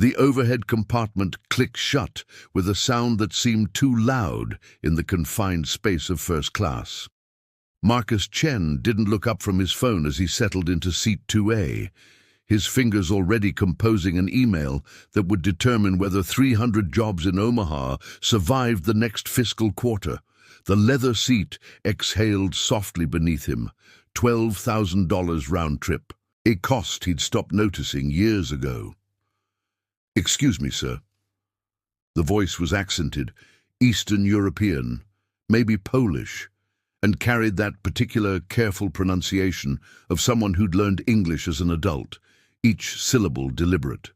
The overhead compartment clicked shut with a sound that seemed too loud in the confined space of first class. Marcus Chen didn't look up from his phone as he settled into seat 2A, his fingers already composing an email that would determine whether 300 jobs in Omaha survived the next fiscal quarter. The leather seat exhaled softly beneath him, $12,000 round trip, a cost he'd stopped noticing years ago. "Excuse me, sir." The voice was accented, Eastern European, maybe Polish, and carried that particular careful pronunciation of someone who'd learned English as an adult, each syllable deliberate.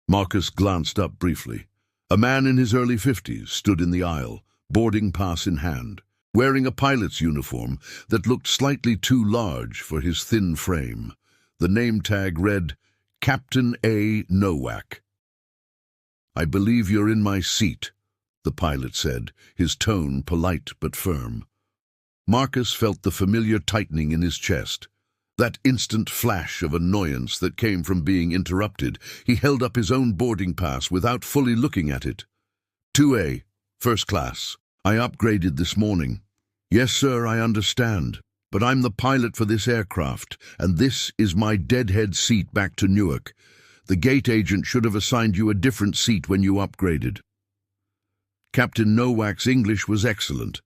Marcus glanced up briefly. A man in his early 50s stood in the aisle, boarding pass in hand, wearing a pilot's uniform that looked slightly too large for his thin frame. The name tag read, Captain A. Nowak. "I believe you're in my seat," the pilot said, his tone polite but firm. Marcus felt the familiar tightening in his chest, that instant flash of annoyance that came from being interrupted. He held up his own boarding pass without fully looking at it. 2A, first class. "I upgraded this morning." "Yes, sir, I understand. But I'm the pilot for this aircraft, and this is my deadhead seat back to Newark. The gate agent should have assigned you a different seat when you upgraded." Captain Nowak's English was excellent,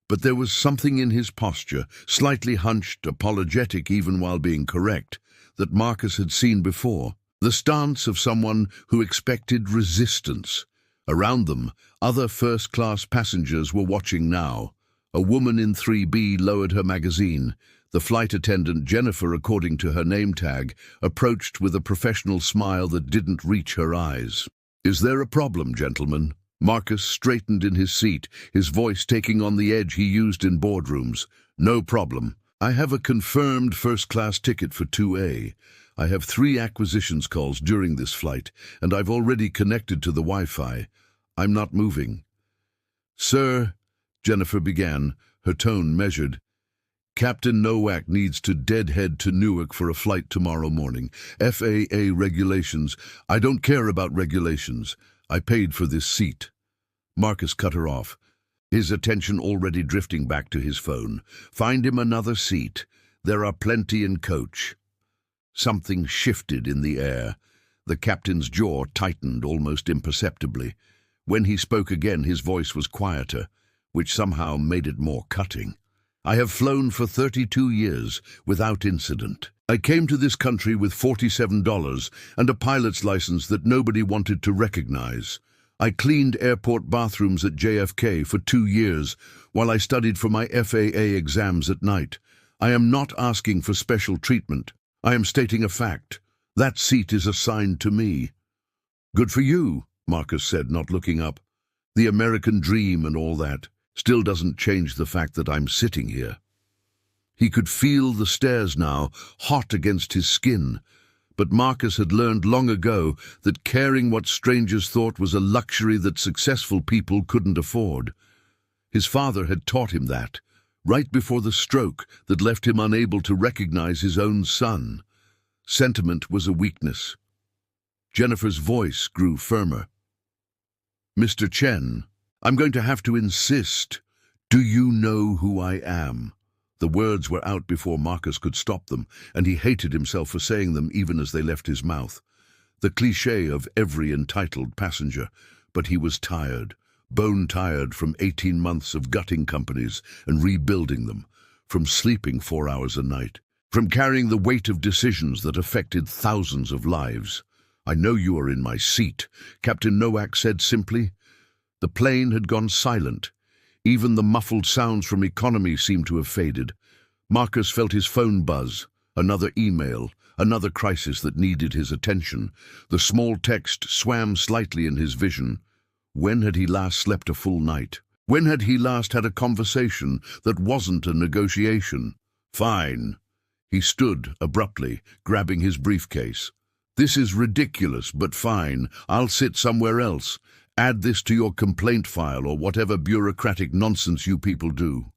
but there was something in his posture, slightly hunched, apologetic even while being correct, that Marcus had seen before. The stance of someone who expected resistance. Around them, other first-class passengers were watching now. A woman in 3B lowered her magazine. The flight attendant, Jennifer, according to her name tag, approached with a professional smile that didn't reach her eyes. "Is there a problem, gentlemen?" Marcus straightened in his seat, his voice taking on the edge he used in boardrooms. "No problem. I have a confirmed first-class ticket for 2A. I have 3 acquisitions calls during this flight, and I've already connected to the Wi-Fi. I'm not moving." "Sir," Jennifer began, her tone measured, "Captain Nowak needs to deadhead to Newark for a flight tomorrow morning. FAA regulations." "I don't care about regulations. I paid for this seat." Marcus cut her off, his attention already drifting back to his phone. "Find him another seat. There are plenty in coach." Something shifted in the air. The captain's jaw tightened almost imperceptibly. When he spoke again, his voice was quieter, which somehow made it more cutting. "I have flown for 32 years without incident. I came to this country with $47 and a pilot's license that nobody wanted to recognize. I cleaned airport bathrooms at JFK for 2 years while I studied for my FAA exams at night. I am not asking for special treatment. I am stating a fact. That seat is assigned to me." "Good for you," Marcus said, not looking up. "The American dream and all that still doesn't change the fact that I'm sitting here." He could feel the stares now, hot against his skin. But Marcus had learned long ago that caring what strangers thought was a luxury that successful people couldn't afford. His father had taught him that, right before the stroke that left him unable to recognize his own son. Sentiment was a weakness. Jennifer's voice grew firmer. "Mr. Chen, I'm going to have to insist. Do you know who I am?" The words were out before Marcus could stop them, and he hated himself for saying them even as they left his mouth. The cliché of every entitled passenger, but he was tired, bone-tired from 18 months of gutting companies and rebuilding them, from sleeping 4 hours a night, from carrying the weight of decisions that affected thousands of lives. "I know you are in my seat," Captain Nowak said simply. The plane had gone silent. Even the muffled sounds from economy seemed to have faded. Marcus felt his phone buzz. Another email, another crisis that needed his attention. The small text swam slightly in his vision. When had he last slept a full night? When had he last had a conversation that wasn't a negotiation? "Fine." He stood abruptly, grabbing his briefcase. "This is ridiculous, but fine. I'll sit somewhere else. Add this to your complaint file or whatever bureaucratic nonsense you people do."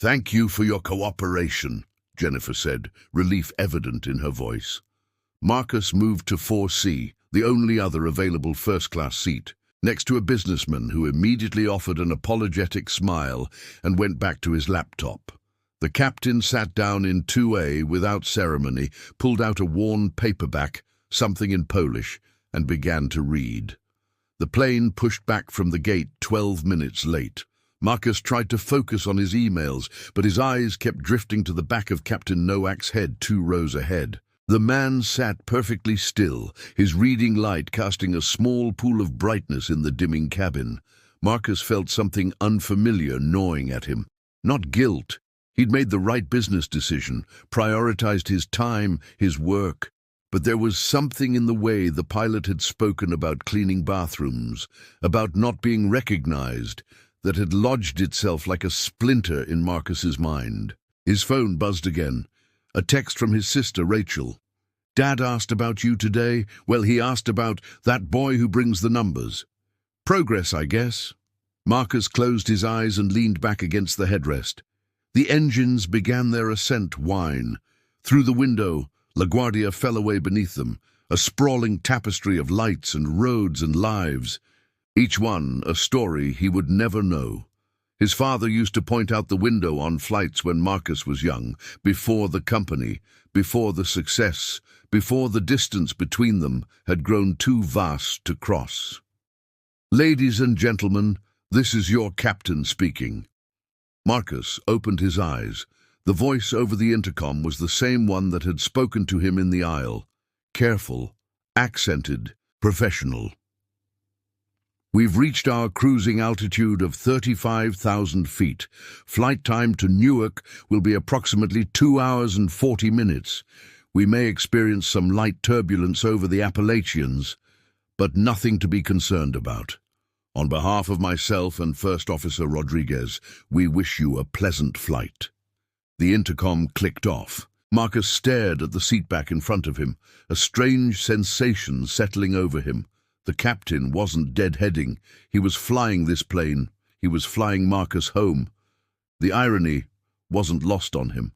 "Thank you for your cooperation," Jennifer said, relief evident in her voice. Marcus moved to 4C, the only other available first-class seat, next to a businessman who immediately offered an apologetic smile and went back to his laptop. The captain sat down in 2A without ceremony, pulled out a worn paperback, something in Polish, and began to read. The plane pushed back from the gate 12 minutes late. Marcus tried to focus on his emails, but his eyes kept drifting to the back of Captain Nowak's head 2 rows ahead. The man sat perfectly still, his reading light casting a small pool of brightness in the dimming cabin. Marcus felt something unfamiliar gnawing at him. Not guilt. He'd made the right business decision, prioritized his time, his work. But there was something in the way the pilot had spoken about cleaning bathrooms, about not being recognized, that had lodged itself like a splinter in Marcus's mind. His phone buzzed again. A text from his sister, Rachel. "Dad asked about you today. Well, he asked about that boy who brings the numbers. Progress, I guess." Marcus closed his eyes and leaned back against the headrest. The engines began their ascent whine. Through the window, LaGuardia fell away beneath them, a sprawling tapestry of lights and roads and lives. Each one a story he would never know. His father used to point out the window on flights when Marcus was young, before the company, before the success, before the distance between them had grown too vast to cross. "Ladies and gentlemen, this is your captain speaking." Marcus opened his eyes. The voice over the intercom was the same one that had spoken to him in the aisle. Careful, accented, professional. "We've reached our cruising altitude of 35,000 feet. Flight time to Newark will be approximately 2 hours and 40 minutes. We may experience some light turbulence over the Appalachians, but nothing to be concerned about. On behalf of myself and First Officer Rodriguez, we wish you a pleasant flight." The intercom clicked off. Marcus stared at the seatback in front of him, a strange sensation settling over him. The captain wasn't deadheading. He was flying this plane. He was flying Marcus home. The irony wasn't lost on him.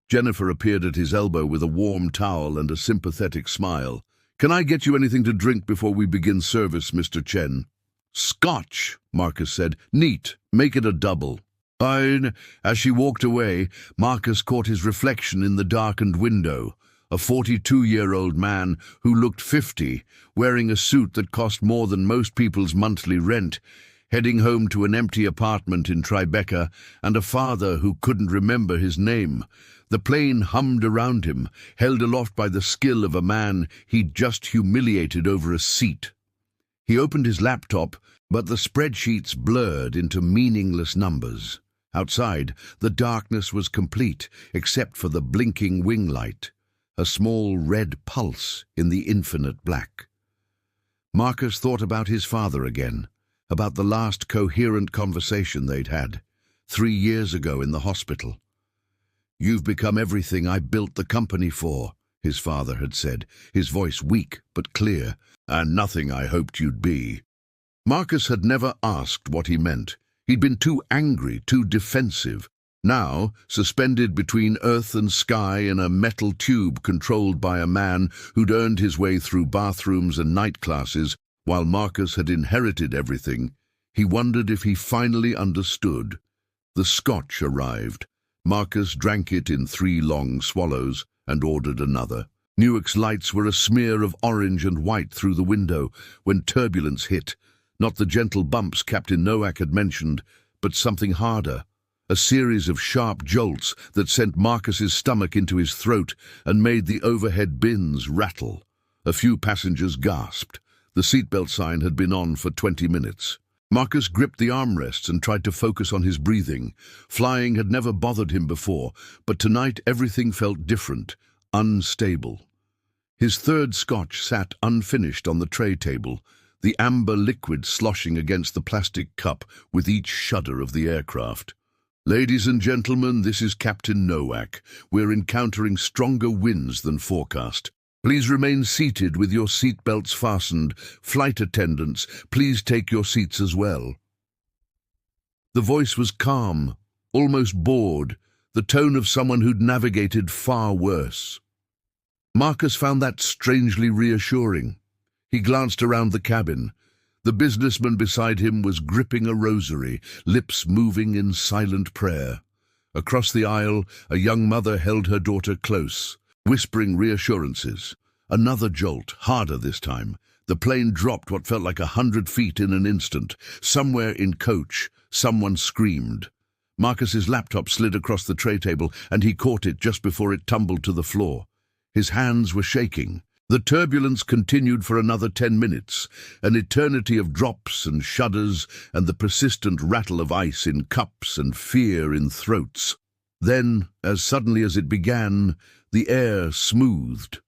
Jennifer appeared at his elbow with a warm towel and a sympathetic smile. "Can I get you anything to drink before we begin service, Mr. Chen?" "Scotch," Marcus said. "Neat. Make it a double." Fine. As she walked away, Marcus caught his reflection in the darkened window. A 42-year-old man who looked 50, wearing a suit that cost more than most people's monthly rent, heading home to an empty apartment in Tribeca, and a father who couldn't remember his name. The plane hummed around him, held aloft by the skill of a man he'd just humiliated over a seat. He opened his laptop, but the spreadsheets blurred into meaningless numbers. Outside, the darkness was complete, except for the blinking wing light, a small red pulse in the infinite black. Marcus thought about his father again, about the last coherent conversation they'd had, 3 years ago in the hospital. "You've become everything I built the company for," his father had said, his voice weak but clear, "and nothing I hoped you'd be." Marcus had never asked what he meant. He'd been too angry, too defensive. Now, suspended between earth and sky in a metal tube controlled by a man who'd earned his way through bathrooms and night classes, while Marcus had inherited everything, he wondered if he finally understood. The scotch arrived. Marcus drank it in 3 long swallows and ordered another. Newark's lights were a smear of orange and white through the window when turbulence hit. Not the gentle bumps Captain Nowak had mentioned, but something harder. A series of sharp jolts that sent Marcus's stomach into his throat and made the overhead bins rattle. A few passengers gasped. The seatbelt sign had been on for 20 minutes. Marcus gripped the armrests and tried to focus on his breathing. Flying had never bothered him before, but tonight everything felt different, unstable. His 3rd scotch sat unfinished on the tray table, the amber liquid sloshing against the plastic cup with each shudder of the aircraft. "Ladies and gentlemen, this is Captain Nowak. We're encountering stronger winds than forecast. Please remain seated with your seatbelts fastened. Flight attendants, please take your seats as well." The voice was calm, almost bored, the tone of someone who'd navigated far worse. Marcus found that strangely reassuring. He glanced around the cabin. The businessman beside him was gripping a rosary, lips moving in silent prayer. Across the aisle, a young mother held her daughter close, whispering reassurances. Another jolt, harder this time. The plane dropped what felt like 100 feet in an instant. Somewhere in coach, someone screamed. Marcus's laptop slid across the tray table, and he caught it just before it tumbled to the floor. His hands were shaking. The turbulence continued for another 10 minutes, an eternity of drops and shudders and the persistent rattle of ice in cups and fear in throats. Then, as suddenly as it began, the air smoothed.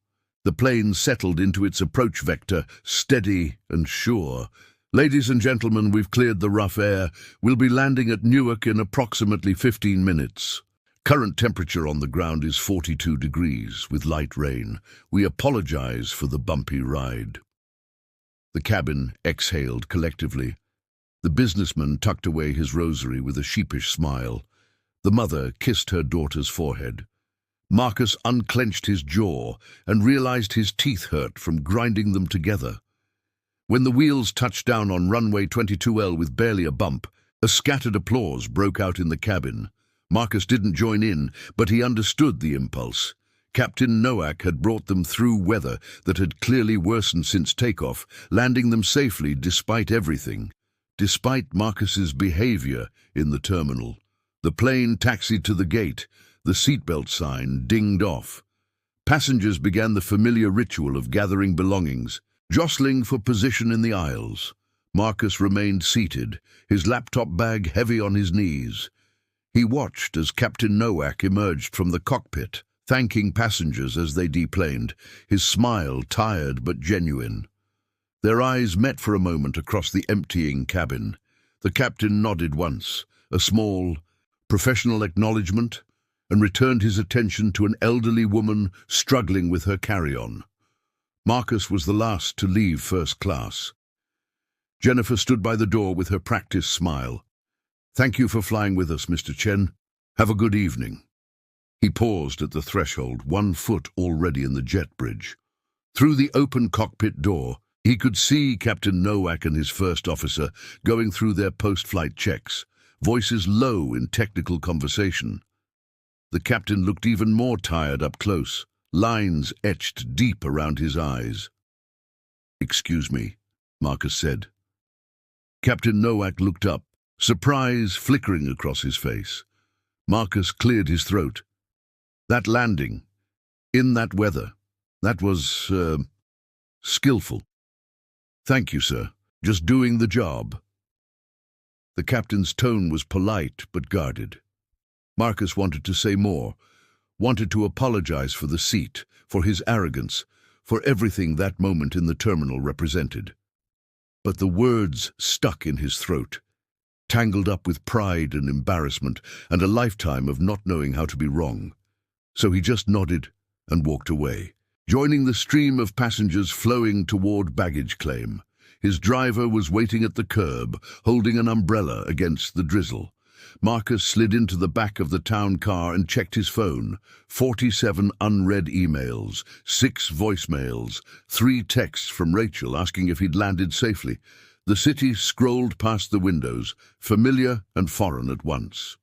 The plane settled into its approach vector, steady and sure. "Ladies and gentlemen, we've cleared the rough air. We'll be landing at Newark in approximately 15 minutes. Current temperature on the ground is 42 degrees, with light rain. We apologize for the bumpy ride." The cabin exhaled collectively. The businessman tucked away his rosary with a sheepish smile. The mother kissed her daughter's forehead. Marcus unclenched his jaw and realized his teeth hurt from grinding them together. When the wheels touched down on runway 22L with barely a bump, a scattered applause broke out in the cabin. Marcus didn't join in, but he understood the impulse. Captain Nowak had brought them through weather that had clearly worsened since takeoff, landing them safely despite everything. Despite Marcus's behavior in the terminal. The plane taxied to the gate. The seatbelt sign dinged off. Passengers began the familiar ritual of gathering belongings, jostling for position in the aisles. Marcus remained seated, his laptop bag heavy on his knees. He watched as Captain Nowak emerged from the cockpit, thanking passengers as they deplaned, his smile tired but genuine. Their eyes met for a moment across the emptying cabin. The captain nodded once, a small, professional acknowledgement, and returned his attention to an elderly woman struggling with her carry-on. Marcus was the last to leave first class. Jennifer stood by the door with her practiced smile. "Thank you for flying with us, Mr. Chen. Have a good evening." He paused at the threshold, 1 foot already in the jet bridge. Through the open cockpit door, he could see Captain Nowak and his first officer going through their post-flight checks, voices low in technical conversation. The captain looked even more tired up close, lines etched deep around his eyes. "Excuse me," Marcus said. Captain Nowak looked up, surprise flickering across his face. Marcus cleared his throat. "That landing, in that weather, that was, skillful. Thank you, sir. Just doing the job." The captain's tone was polite but guarded. Marcus wanted to say more, wanted to apologize for the seat, for his arrogance, for everything that moment in the terminal represented. But the words stuck in his throat, tangled up with pride and embarrassment and a lifetime of not knowing how to be wrong. So he just nodded and walked away, joining the stream of passengers flowing toward baggage claim. His driver was waiting at the curb, holding an umbrella against the drizzle. Marcus slid into the back of the town car and checked his phone. 47 unread emails, 6 voicemails, 3 texts from Rachel asking if he'd landed safely. The city scrolled past the windows, familiar and foreign at once.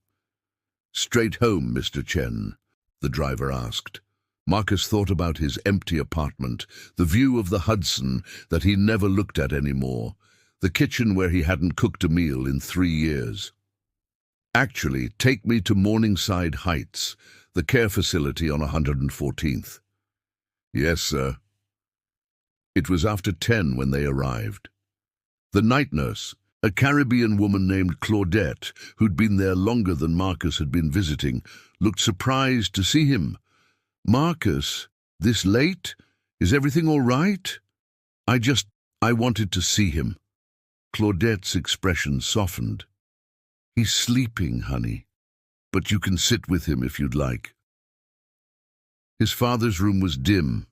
"Straight home, Mr. Chen?" the driver asked. Marcus thought about his empty apartment, the view of the Hudson that he never looked at anymore, the kitchen where he hadn't cooked a meal in 3 years. "Actually, take me to Morningside Heights, the care facility on 114th. "Yes, sir." It was after 10 when they arrived. The night nurse, a Caribbean woman named Claudette, who'd been there longer than Marcus had been visiting, looked surprised to see him. "Marcus, this late? Is everything all right?" I wanted to see him." Claudette's expression softened. "He's sleeping, honey, but you can sit with him if you'd like." His father's room was dim,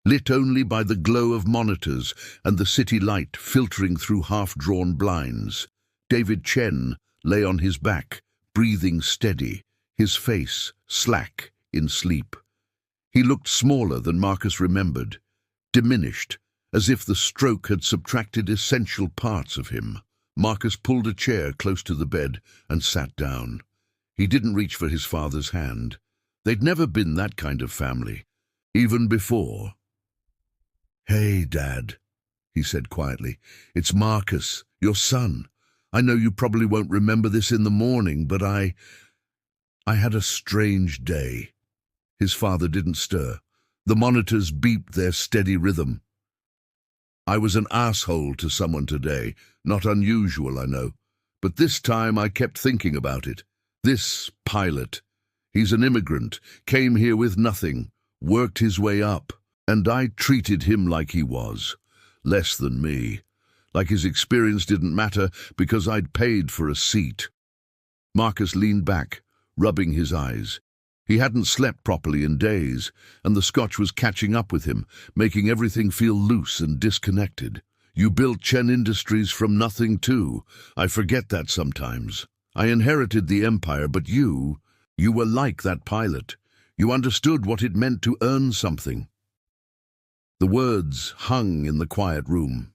lit only by the glow of monitors and the city light filtering through half-drawn blinds. David Chen lay on his back, breathing steady, his face slack in sleep. He looked smaller than Marcus remembered, diminished, As if the stroke had subtracted essential parts of him, Marcus pulled a chair close to the bed and sat down. He didn't reach for his father's hand. They'd never been that kind of family, even before. "Hey, Dad," he said quietly. "It's Marcus, your son. I know you probably won't remember this in the morning, but I had a strange day." His father didn't stir. The monitors beeped their steady rhythm. "I was an asshole to someone today. Not unusual, I know. But this time I kept thinking about it. This pilot. He's an immigrant, came here with nothing, worked his way up, and I treated him like he was. Less than me. Like his experience didn't matter because I'd paid for a seat." Marcus leaned back, rubbing his eyes. He hadn't slept properly in days, and the scotch was catching up with him, making everything feel loose and disconnected. "You built Chen Industries from nothing too. I forget that sometimes. I inherited the empire, but you were like that pilot. You understood what it meant to earn something." The words hung in the quiet room.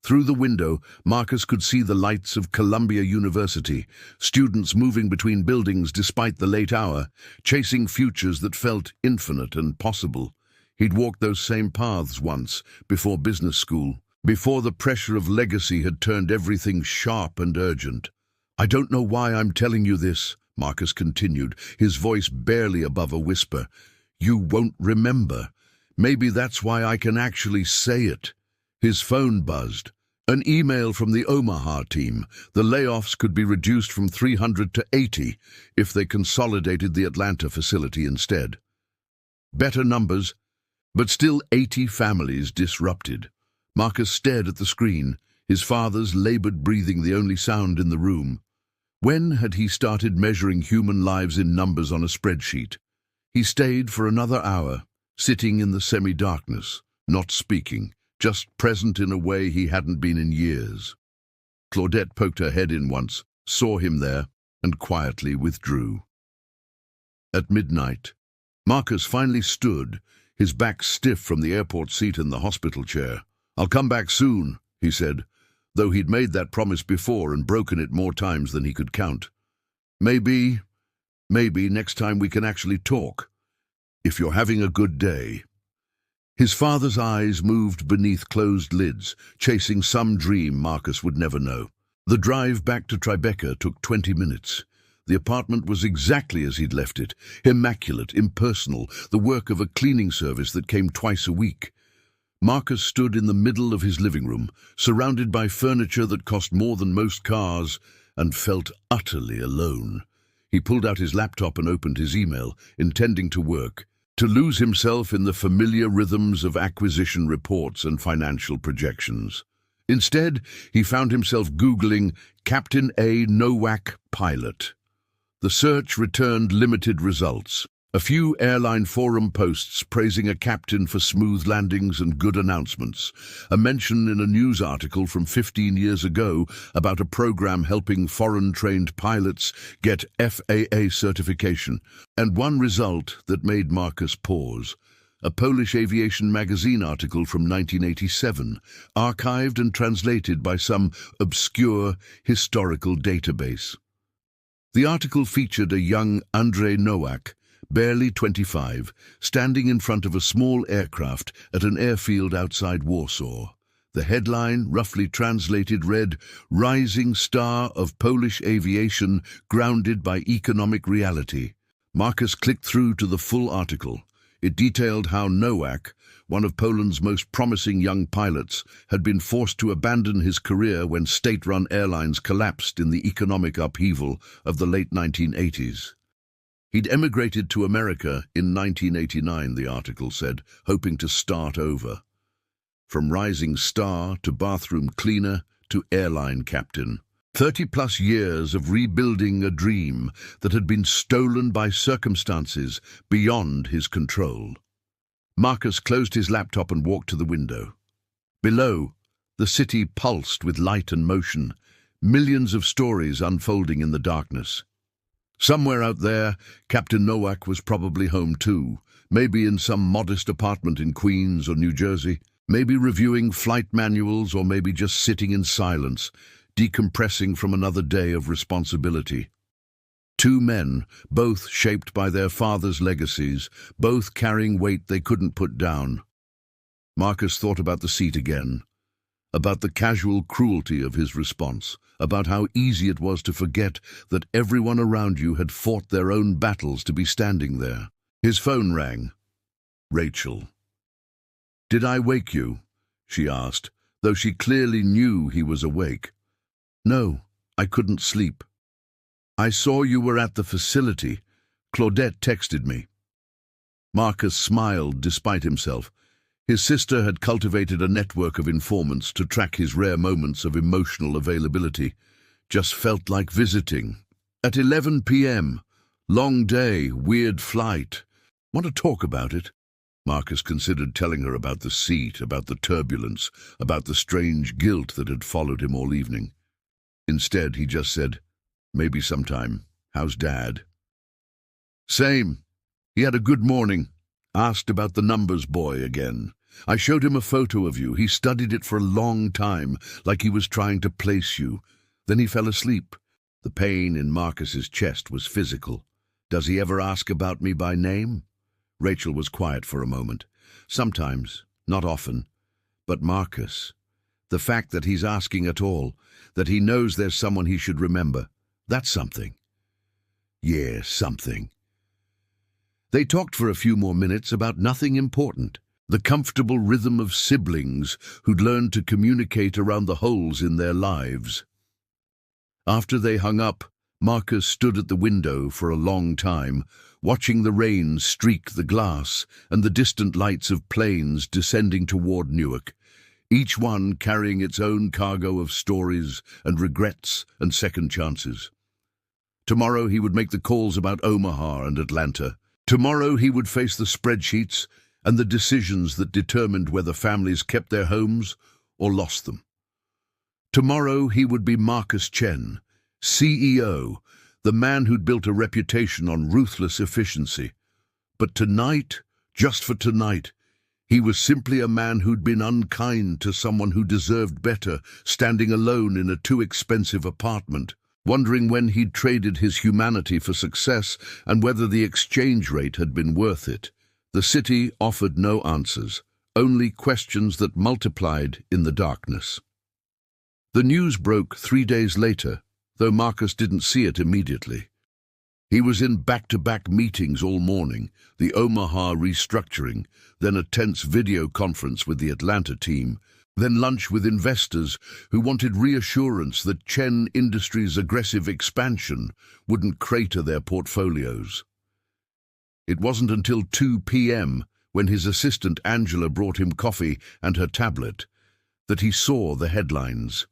Through the window, Marcus could see the lights of Columbia University, students moving between buildings despite the late hour, chasing futures that felt infinite and possible. He'd walked those same paths once, before business school, before the pressure of legacy had turned everything sharp and urgent. "I don't know why I'm telling you this," Marcus continued, his voice barely above a whisper. "You won't remember. Maybe that's why I can actually say it." His phone buzzed. An email from the Omaha team. The layoffs could be reduced from 300 to 80 if they consolidated the Atlanta facility instead. Better numbers, but still 80 families disrupted. Marcus stared at the screen, his father's labored breathing the only sound in the room. When had he started measuring human lives in numbers on a spreadsheet? He stayed for another hour, sitting in the semi-darkness, not speaking, just present in a way he hadn't been in years. Claudette poked her head in once, saw him there, and quietly withdrew. At midnight, Marcus finally stood, his back stiff from the airport seat in the hospital chair. "I'll come back soon," he said, though he'd made that promise before and broken it more times than he could count. Maybe next time we can actually talk. If you're having a good day." His father's eyes moved beneath closed lids, chasing some dream Marcus would never know. The drive back to Tribeca took 20 minutes. The apartment was exactly as he'd left it, immaculate, impersonal, the work of a cleaning service that came twice a week. Marcus stood in the middle of his living room, surrounded by furniture that cost more than most cars, and felt utterly alone. He pulled out his laptop and opened his email, intending to work, to lose himself in the familiar rhythms of acquisition reports and financial projections. Instead, he found himself Googling Captain A. Nowak pilot. The search returned limited results. A few airline forum posts praising a captain for smooth landings and good announcements, a mention in a news article from 15 years ago about a program helping foreign-trained pilots get FAA certification, and one result that made Marcus pause. A Polish aviation magazine article from 1987, archived and translated by some obscure historical database. The article featured a young Andrzej Nowak, barely 25, standing in front of a small aircraft at an airfield outside Warsaw. The headline, roughly translated, read, "Rising Star of Polish Aviation Grounded by Economic Reality." Marcus clicked through to the full article. It detailed how Nowak, one of Poland's most promising young pilots, had been forced to abandon his career when state-run airlines collapsed in the economic upheaval of the late 1980s. He'd emigrated to America in 1989, the article said, hoping to start over. From rising star to bathroom cleaner to airline captain. 30-plus years of rebuilding a dream that had been stolen by circumstances beyond his control. Marcus closed his laptop and walked to the window. Below, the city pulsed with light and motion, millions of stories unfolding in the darkness. Somewhere out there, Captain Nowak was probably home too, maybe in some modest apartment in Queens or New Jersey. Maybe reviewing flight manuals, or maybe just sitting in silence, decompressing from another day of responsibility. Two men, both shaped by their fathers' legacies, both carrying weight they couldn't put down. Marcus thought about the seat again, about the casual cruelty of his response, about how easy it was to forget that everyone around you had fought their own battles to be standing there. His phone rang. Rachel. "Did I wake you?" she asked, though she clearly knew he was awake. "No, I couldn't sleep. I saw you were at the facility. Claudette texted me." Marcus smiled despite himself. His sister had cultivated a network of informants to track his rare moments of emotional availability. Just felt like visiting. At 11 p.m. Long day, weird flight. Want to talk about it? Marcus considered telling her about the seat, about the turbulence, about the strange guilt that had followed him all evening. Instead, he just said, "Maybe sometime. How's Dad?" "Same. He had a good morning. Asked about the numbers boy again. I showed him a photo of you. He studied it for a long time, like he was trying to place you. Then he fell asleep." The pain in Marcus's chest was physical. "Does he ever ask about me by name?" Rachel was quiet for a moment. "Sometimes, not often. But Marcus, the fact that he's asking at all, that he knows there's someone he should remember, that's something." "Yeah, something." They talked for a few more minutes about nothing important. The comfortable rhythm of siblings who'd learned to communicate around the holes in their lives. After they hung up, Marcus stood at the window for a long time, watching the rain streak the glass and the distant lights of planes descending toward Newark, each one carrying its own cargo of stories and regrets and second chances. Tomorrow he would make the calls about Omaha and Atlanta. Tomorrow he would face the spreadsheets and the decisions that determined whether families kept their homes or lost them. Tomorrow he would be Marcus Chen, CEO, the man who'd built a reputation on ruthless efficiency. But tonight, just for tonight, he was simply a man who'd been unkind to someone who deserved better, standing alone in a too-expensive apartment, wondering when he'd traded his humanity for success and whether the exchange rate had been worth it. The city offered no answers, only questions that multiplied in the darkness. The news broke 3 days later, though Marcus didn't see it immediately. He was in back-to-back meetings all morning, the Omaha restructuring, then a tense video conference with the Atlanta team, then lunch with investors who wanted reassurance that Chen Industries' aggressive expansion wouldn't crater their portfolios. It wasn't until 2 p.m., when his assistant Angela brought him coffee and her tablet, that he saw the headlines.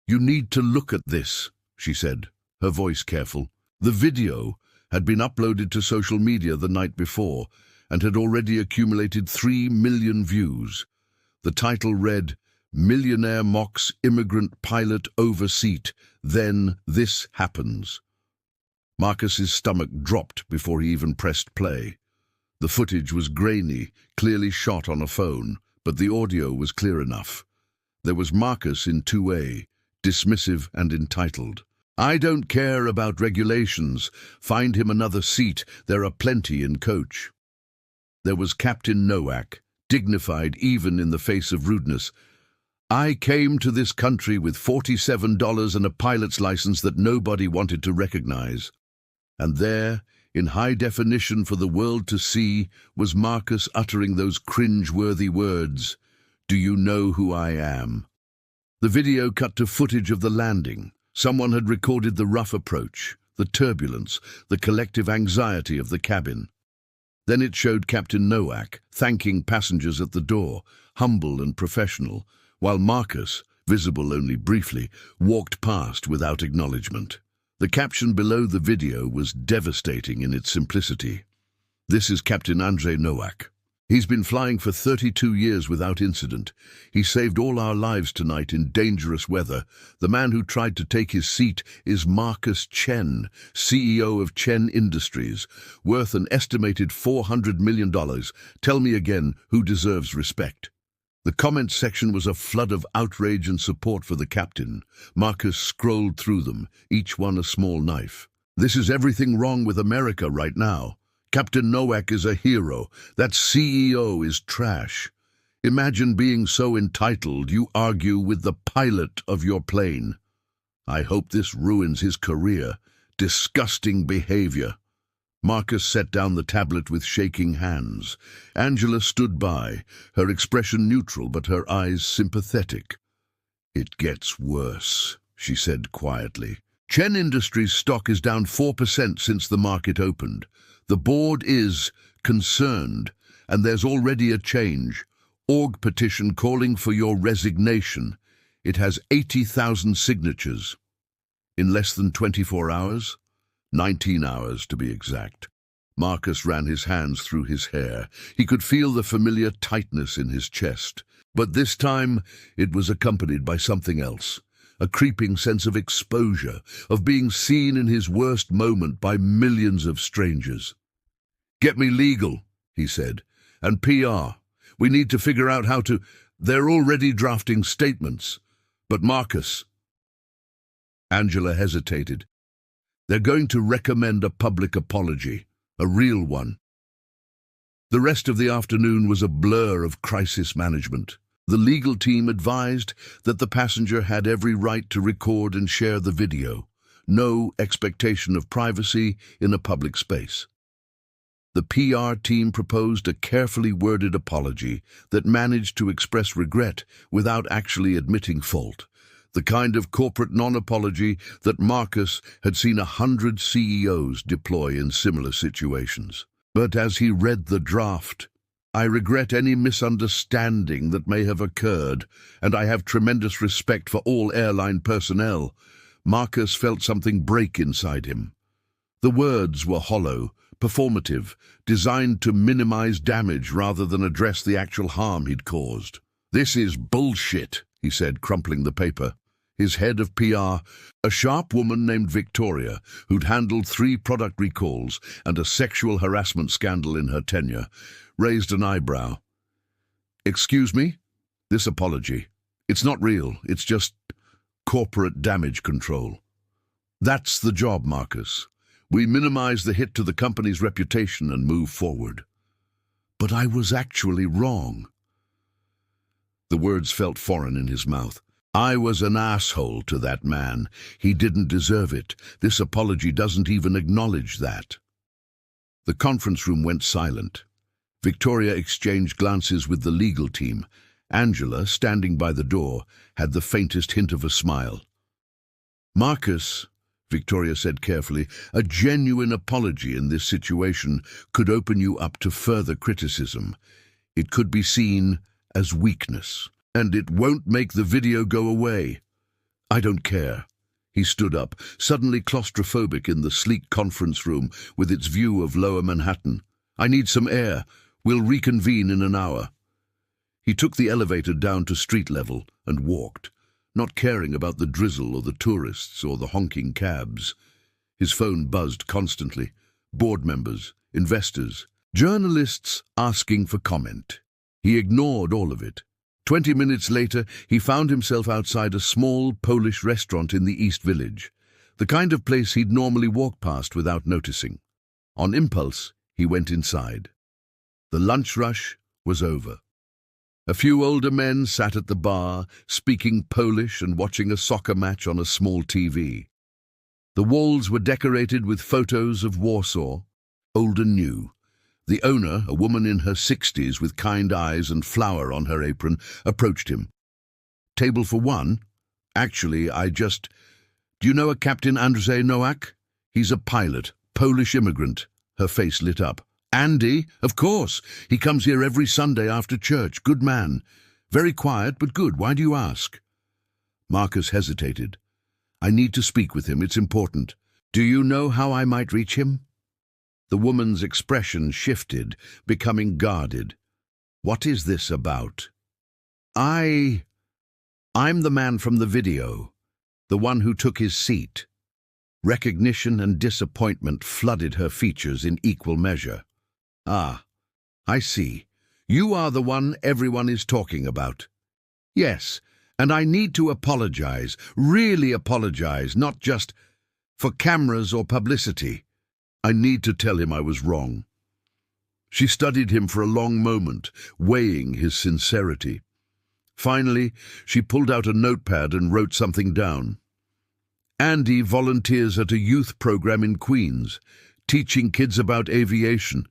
"You need to look at this," she said, her voice careful. The video had been uploaded to social media the night before and had already accumulated 3 million views. The title read, "Millionaire mocks immigrant pilot over seat, then this happens." Marcus's stomach dropped before he even pressed play. The footage was grainy, clearly shot on a phone, but the audio was clear enough. There was Marcus in 2A, dismissive and entitled. "I don't care about regulations. Find him another seat. There are plenty in coach." There was Captain Nowak, dignified even in the face of rudeness. "I came to this country with $47 and a pilot's license that nobody wanted to recognize." And there, in high definition for the world to see, was Marcus uttering those cringe-worthy words, "Do you know who I am?" The video cut to footage of the landing. Someone had recorded the rough approach, the turbulence, the collective anxiety of the cabin. Then it showed Captain Nowak thanking passengers at the door, humble and professional, while Marcus, visible only briefly, walked past without acknowledgement. The caption below the video was devastating in its simplicity. "This is Captain Andrzej Nowak. He's been flying for 32 years without incident. He saved all our lives tonight in dangerous weather. The man who tried to take his seat is Marcus Chen, CEO of Chen Industries, worth an estimated $400 million. Tell me again, who deserves respect?" The comment section was a flood of outrage and support for the captain. Marcus scrolled through them, each one a small knife. "This is everything wrong with America right now. Captain Nowak is a hero. That CEO is trash. Imagine being so entitled you argue with the pilot of your plane. I hope this ruins his career. Disgusting behavior." Marcus set down the tablet with shaking hands. Angela stood by, her expression neutral but her eyes sympathetic. "It gets worse," she said quietly. "Chen Industries' stock is down 4% since the market opened. The board is concerned, and there's already a change. Org petition calling for your resignation. It has 80,000 signatures. In less than 24 hours? 19 hours, to be exact." Marcus ran his hands through his hair. He could feel the familiar tightness in his chest. But this time it was accompanied by something else. A creeping sense of exposure, of being seen in his worst moment by millions of strangers. "Get me legal," he said, "and PR. We need to figure out how to—" "They're already drafting statements." "But Marcus—" Angela hesitated. "They're going to recommend a public apology, a real one." The rest of the afternoon was a blur of crisis management. The legal team advised that the passenger had every right to record and share the video. No expectation of privacy in a public space. The PR team proposed a carefully worded apology that managed to express regret without actually admitting fault. The kind of corporate non-apology that Marcus had seen 100 CEOs deploy in similar situations. But as he read the draft, "I regret any misunderstanding that may have occurred, and I have tremendous respect for all airline personnel," Marcus felt something break inside him. The words were hollow, performative, designed to minimize damage rather than address the actual harm he'd caused. "This is bullshit," he said, crumpling the paper. His head of PR, a sharp woman named Victoria, who'd handled 3 product recalls and a sexual harassment scandal in her tenure, raised an eyebrow. "Excuse me? This apology. It's not real. It's just corporate damage control." "That's the job, Marcus. We minimize the hit to the company's reputation and move forward." "But I was actually wrong." The words felt foreign in his mouth. "I was an asshole to that man. He didn't deserve it. This apology doesn't even acknowledge that." The conference room went silent. Victoria exchanged glances with the legal team. Angela, standing by the door, had the faintest hint of a smile. "Marcus," Victoria said carefully, "a genuine apology in this situation could open you up to further criticism. It could be seen as weakness. And it won't make the video go away." "I don't care." He stood up, suddenly claustrophobic in the sleek conference room with its view of Lower Manhattan. "I need some air. We'll reconvene in an hour." He took the elevator down to street level and walked, not caring about the drizzle or the tourists or the honking cabs. His phone buzzed constantly. Board members, investors, journalists asking for comment. He ignored all of it. 20 minutes later, he found himself outside a small Polish restaurant in the East Village, the kind of place he'd normally walk past without noticing. On impulse, he went inside. The lunch rush was over. A few older men sat at the bar, speaking Polish and watching a soccer match on a small TV. The walls were decorated with photos of Warsaw, old and new. The owner, a woman in her 60s with kind eyes and flour on her apron, approached him. "Table for one? Actually, Do you know a Captain Andrzej Nowak? He's a pilot, Polish immigrant." Her face lit up. "Andy? Of course. He comes here every Sunday after church. Good man. Very quiet, but good. Why do you ask?" Marcus hesitated. "I need to speak with him. It's important. Do you know how I might reach him?" The woman's expression shifted, becoming guarded. "What is this about?" I'm the man from the video, the one who took his seat." Recognition and disappointment flooded her features in equal measure. "Ah, I see. You are the one everyone is talking about. Yes, and I need to apologize, really apologize, not just for cameras or publicity. I need to tell him I was wrong. She studied him for a long moment, weighing his sincerity. Finally, she pulled out a notepad and wrote something down. Andy volunteers at a youth program in Queens, teaching kids about aviation.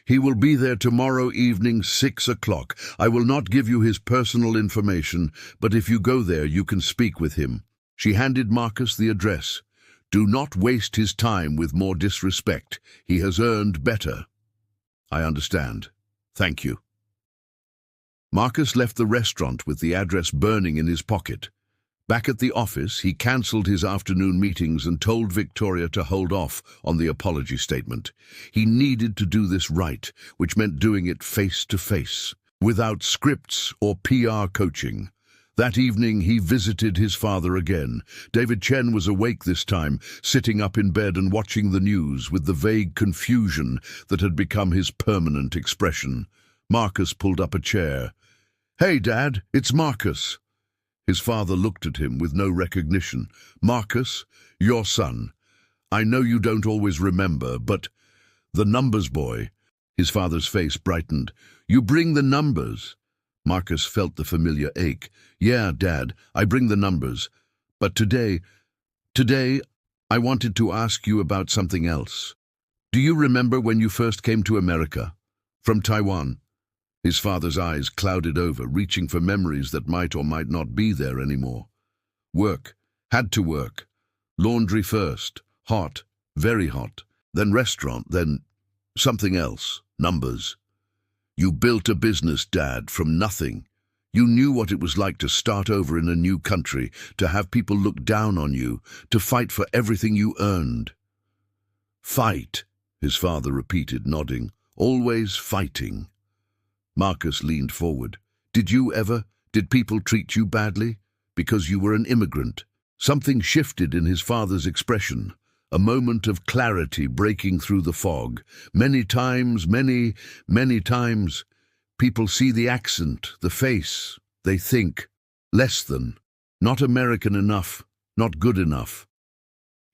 He will be there tomorrow evening, 6 o'clock. I will not give you his personal information, but if you go there, you can speak with him. She handed Marcus the address. Do not waste his time with more disrespect. He has earned better. I understand. Thank you. Marcus left the restaurant with the address burning in his pocket. Back at the office, he cancelled his afternoon meetings and told Victoria to hold off on the apology statement. He needed to do this right, which meant doing it face to face, without scripts or PR coaching. That evening, he visited his father again. David Chen was awake this time, sitting up in bed and watching the news with the vague confusion that had become his permanent expression. Marcus pulled up a chair. Hey, Dad, it's Marcus. His father looked at him with no recognition. Marcus, your son. I know you don't always remember, but the numbers boy. His father's face brightened. You bring the numbers. Marcus felt the familiar ache. Yeah, Dad, I bring the numbers. But today, I wanted to ask you about something else. Do you remember when you first came to America? From Taiwan? His father's eyes clouded over, reaching for memories that might or might not be there anymore. Work. Had to work. Laundry first. Hot. Very hot. Then restaurant. Then something else. Numbers. You built a business, Dad, from nothing. You knew what it was like to start over in a new country, to have people look down on you, to fight for everything you earned. Fight, his father repeated, nodding. Always fighting. Marcus leaned forward. Did people treat you badly? Because you were an immigrant? Something shifted in his father's expression, a moment of clarity breaking through the fog. Many times, many times, people see the accent, the face, they think, less than, not American enough, not good enough.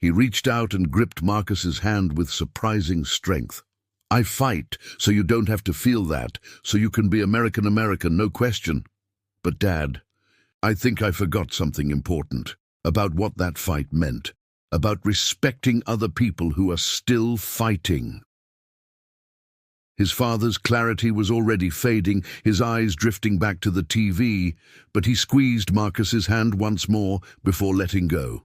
He reached out and gripped Marcus's hand with surprising strength. I fight so you don't have to feel that, so you can be American, no question. But Dad, I think I forgot something important about what that fight meant, about respecting other people who are still fighting. His father's clarity was already fading, his eyes drifting back to the TV, but he squeezed Marcus's hand once more before letting go.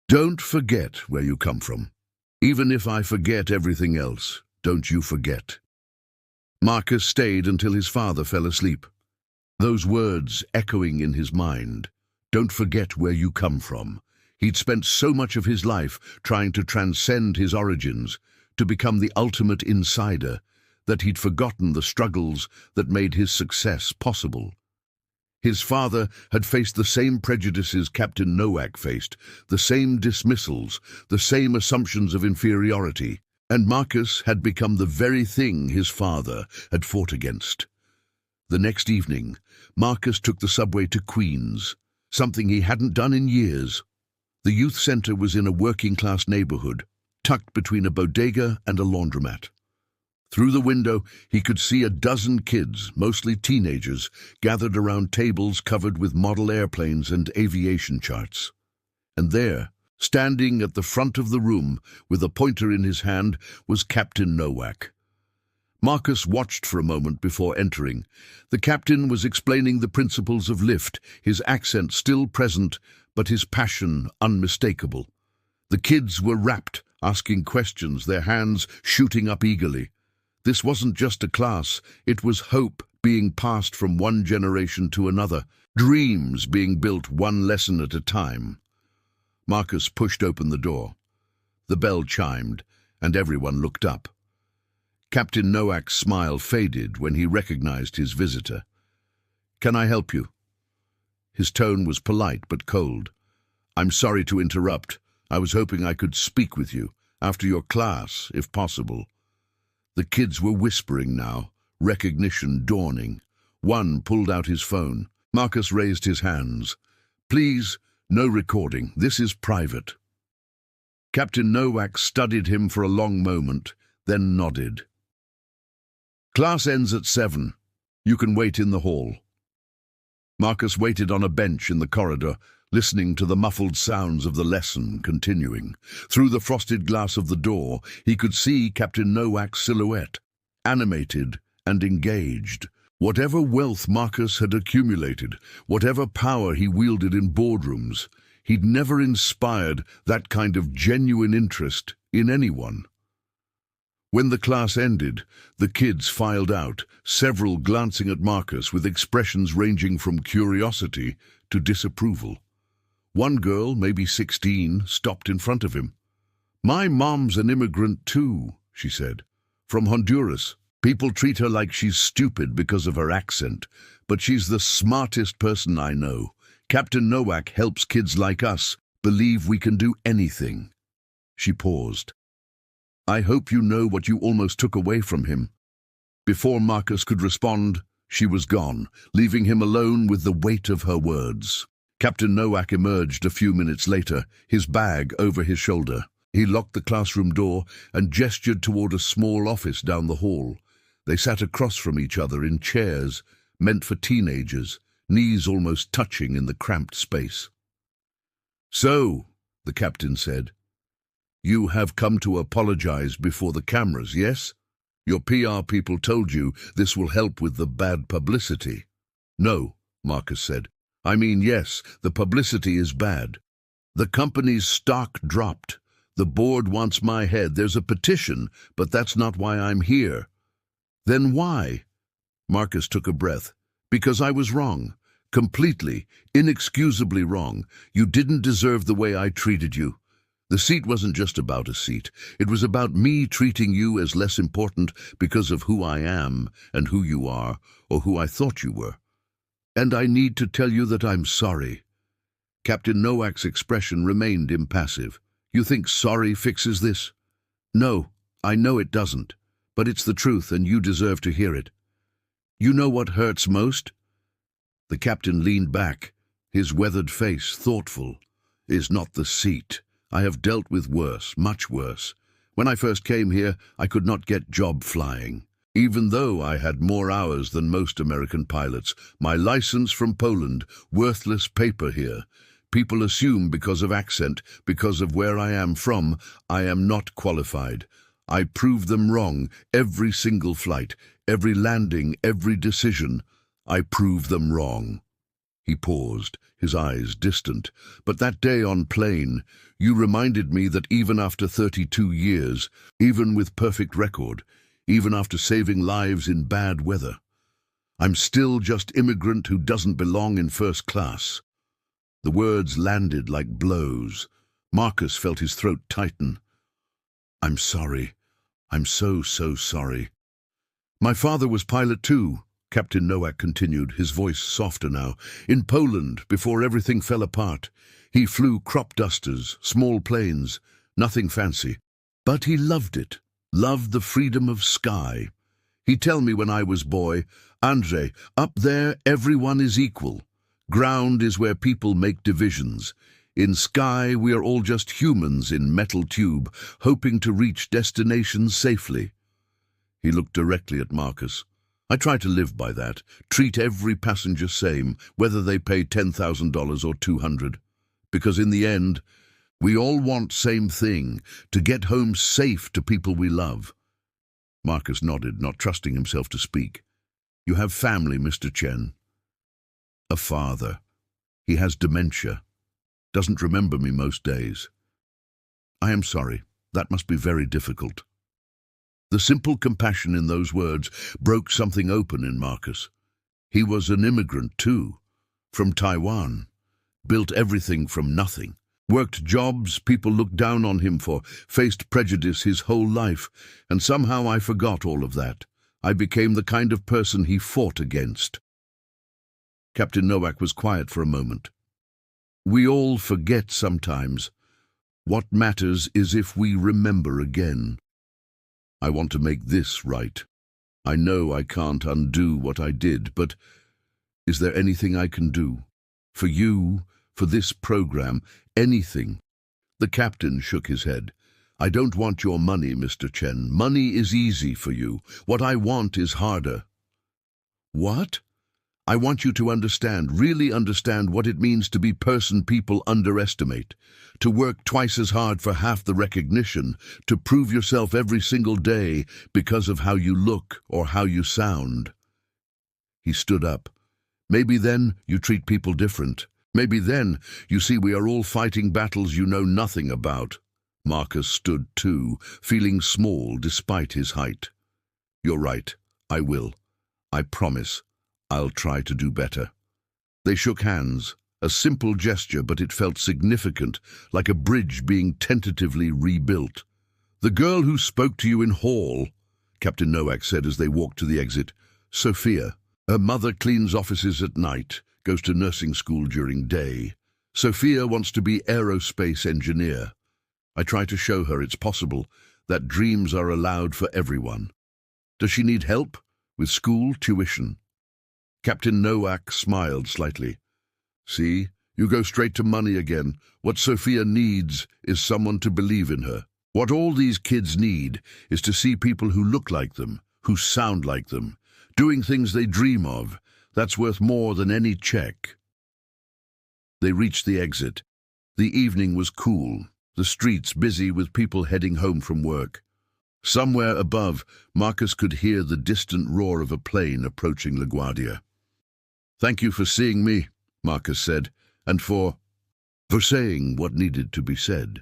Don't forget where you come from. Even if I forget everything else, don't you forget. Marcus stayed until his father fell asleep. Those words echoing in his mind. Don't forget where you come from. He'd spent so much of his life trying to transcend his origins, to become the ultimate insider, that he'd forgotten the struggles that made his success possible. His father had faced the same prejudices Captain Nowak faced, the same dismissals, the same assumptions of inferiority, and Marcus had become the very thing his father had fought against. The next evening, Marcus took the subway to Queens, something he hadn't done in years. The youth center was in a working-class neighborhood, tucked between a bodega and a laundromat. Through the window, he could see a dozen kids, mostly teenagers, gathered around tables covered with model airplanes and aviation charts. And there, standing at the front of the room, with a pointer in his hand, was Captain Nowak. Marcus watched for a moment before entering. The captain was explaining the principles of lift, his accent still present, but his passion unmistakable. The kids were rapt, asking questions, their hands shooting up eagerly. This wasn't just a class, it was hope being passed from one generation to another, dreams being built one lesson at a time. Marcus pushed open the door. The bell chimed, and everyone looked up. Captain Nowak's smile faded when he recognized his visitor. "Can I help you?" His tone was polite but cold. "I'm sorry to interrupt. I was hoping I could speak with you, after your class, if possible." The kids were whispering now, recognition dawning. One pulled out his phone. Marcus raised his hands. "Please, no recording. This is private." Captain Nowak studied him for a long moment, then nodded. "Class ends at 7. You can wait in the hall." Marcus waited on a bench in the corridor, listening to the muffled sounds of the lesson continuing. Through the frosted glass of the door, he could see Captain Nowak's silhouette, animated and engaged. Whatever wealth Marcus had accumulated, whatever power he wielded in boardrooms, he'd never inspired that kind of genuine interest in anyone. When the class ended, the kids filed out, several glancing at Marcus with expressions ranging from curiosity to disapproval. One girl, maybe 16, stopped in front of him. "My mom's an immigrant too," she said. "From Honduras. People treat her like she's stupid because of her accent, but she's the smartest person I know. Captain Nowak helps kids like us believe we can do anything." She paused. "I hope you know what you almost took away from him." Before Marcus could respond, she was gone, leaving him alone with the weight of her words. Captain Nowak emerged a few minutes later, his bag over his shoulder. He locked the classroom door and gestured toward a small office down the hall. They sat across from each other in chairs meant for teenagers, knees almost touching in the cramped space. "So," the captain said, "you have come to apologize before the cameras, yes? Your PR people told you this will help with the bad publicity." "No," Marcus said. "I mean, yes, the publicity is bad. The company's stock dropped. The board wants my head. There's a petition, but that's not why I'm here." "Then why?" Marcus took a breath. "Because I was wrong. Completely, inexcusably wrong. You didn't deserve the way I treated you. The seat wasn't just about a seat. It was about me treating you as less important because of who I am and who you are, or who I thought you were. And I need to tell you that I'm sorry." Captain Nowak's expression remained impassive. "You think sorry fixes this?" "No, I know it doesn't. But it's the truth, and you deserve to hear it. You know what hurts most?" The captain leaned back, his weathered face thoughtful. "Is not the seat. I have dealt with worse, much worse. When I first came here, I could not get job flying. Even though I had more hours than most American pilots, my license from Poland, worthless paper here. People assume because of accent, because of where I am from, I am not qualified. I proved them wrong every single flight, every landing, every decision. I proved them wrong." He paused, his eyes distant. "But that day on plane, you reminded me that even after 32 years, even with perfect record, even after saving lives in bad weather, I'm still just immigrant who doesn't belong in first class." The words landed like blows. Marcus felt his throat tighten. "I'm sorry. I'm so sorry." "My father was pilot too," Captain Nowak continued, his voice softer now. "In Poland, before everything fell apart. He flew crop dusters, small planes, nothing fancy. But he loved it, loved the freedom of sky. He'd tell me when I was boy, 'Andre, up there everyone is equal. Ground is where people make divisions. In sky we are all just humans in metal tube, hoping to reach destinations safely.'" He looked directly at Marcus. "I try to live by that. Treat every passenger same, whether they pay $10,000 or $200. Because in the end, we all want same thing, to get home safe to people we love." Marcus nodded, not trusting himself to speak. "You have family, Mr. Chen." "A father. He has dementia. Doesn't remember me most days." "I am sorry. That must be very difficult." The simple compassion in those words broke something open in Marcus. He was an immigrant too, from Taiwan, built everything from nothing, worked jobs people looked down on him for, faced prejudice his whole life, and somehow I forgot all of that. I became the kind of person he fought against. Captain Nowak was quiet for a moment. "We all forget sometimes. What matters is if we remember again. I want to make this right." I know I can't undo what I did, but is there anything I can do? For you, for this program, anything? The captain shook his head. I don't want your money, Mr. Chen. Money is easy for you. What I want is harder. What? I want you to understand, really understand what it means to be person people underestimate, to work twice as hard for half the recognition, to prove yourself every single day because of how you look or how you sound. He stood up. Maybe then you treat people different. Maybe then you see we are all fighting battles you know nothing about. Marcus stood too, feeling small despite his height. You're right, I will. I promise. I'll try to do better. They shook hands, a simple gesture, but it felt significant, like a bridge being tentatively rebuilt. The girl who spoke to you in hall, Captain Nowak said as they walked to the exit. Sophia. Her mother cleans offices at night, goes to nursing school during day. Sophia wants to be aerospace engineer. I try to show her it's possible, that dreams are allowed for everyone. Does she need help? With school tuition? Captain Nowak smiled slightly. See, you go straight to money again. What Sophia needs is someone to believe in her. What all these kids need is to see people who look like them, who sound like them, doing things they dream of. That's worth more than any check. They reached the exit. The evening was cool, the streets busy with people heading home from work. Somewhere above, Marcus could hear the distant roar of a plane approaching LaGuardia. Thank you for seeing me, Marcus said, and for saying what needed to be said.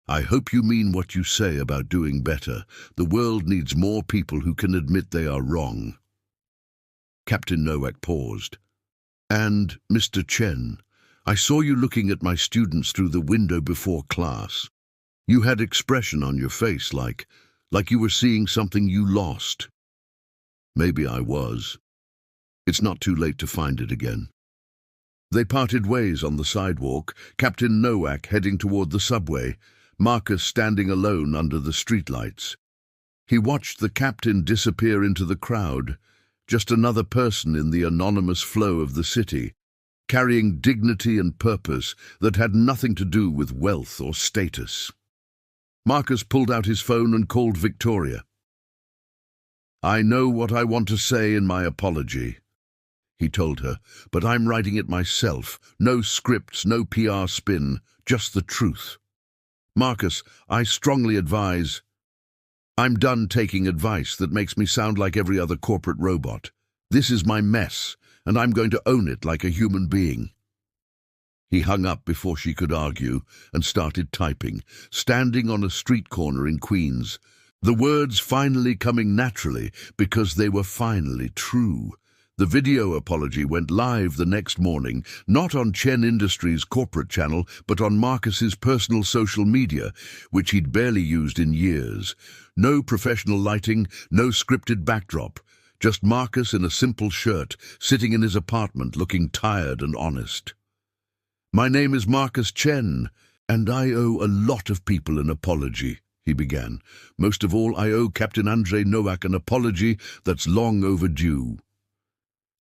I hope you mean what you say about doing better. The world needs more people who can admit they are wrong. Captain Nowak paused. And, Mr. Chen, I saw you looking at my students through the window before class. You had expression on your face like you were seeing something you lost. Maybe I was. It's not too late to find it again. They parted ways on the sidewalk, Captain Nowak heading toward the subway, Marcus standing alone under the streetlights. He watched the captain disappear into the crowd, just another person in the anonymous flow of the city, carrying dignity and purpose that had nothing to do with wealth or status. Marcus pulled out his phone and called Victoria. I know what I want to say in my apology, he told her, but I'm writing it myself. No scripts, no PR spin, just the truth. Marcus, I strongly advise. I'm done taking advice that makes me sound like every other corporate robot. This is my mess, and I'm going to own it like a human being. He hung up before she could argue and started typing, standing on a street corner in Queens, the words finally coming naturally because they were finally true. The video apology went live the next morning, not on Chen Industries' corporate channel, but on Marcus's personal social media, which he'd barely used in years. No professional lighting, no scripted backdrop, just Marcus in a simple shirt, sitting in his apartment looking tired and honest. My name is Marcus Chen, and I owe a lot of people an apology, he began. Most of all, I owe Captain Andrei Nowak an apology that's long overdue.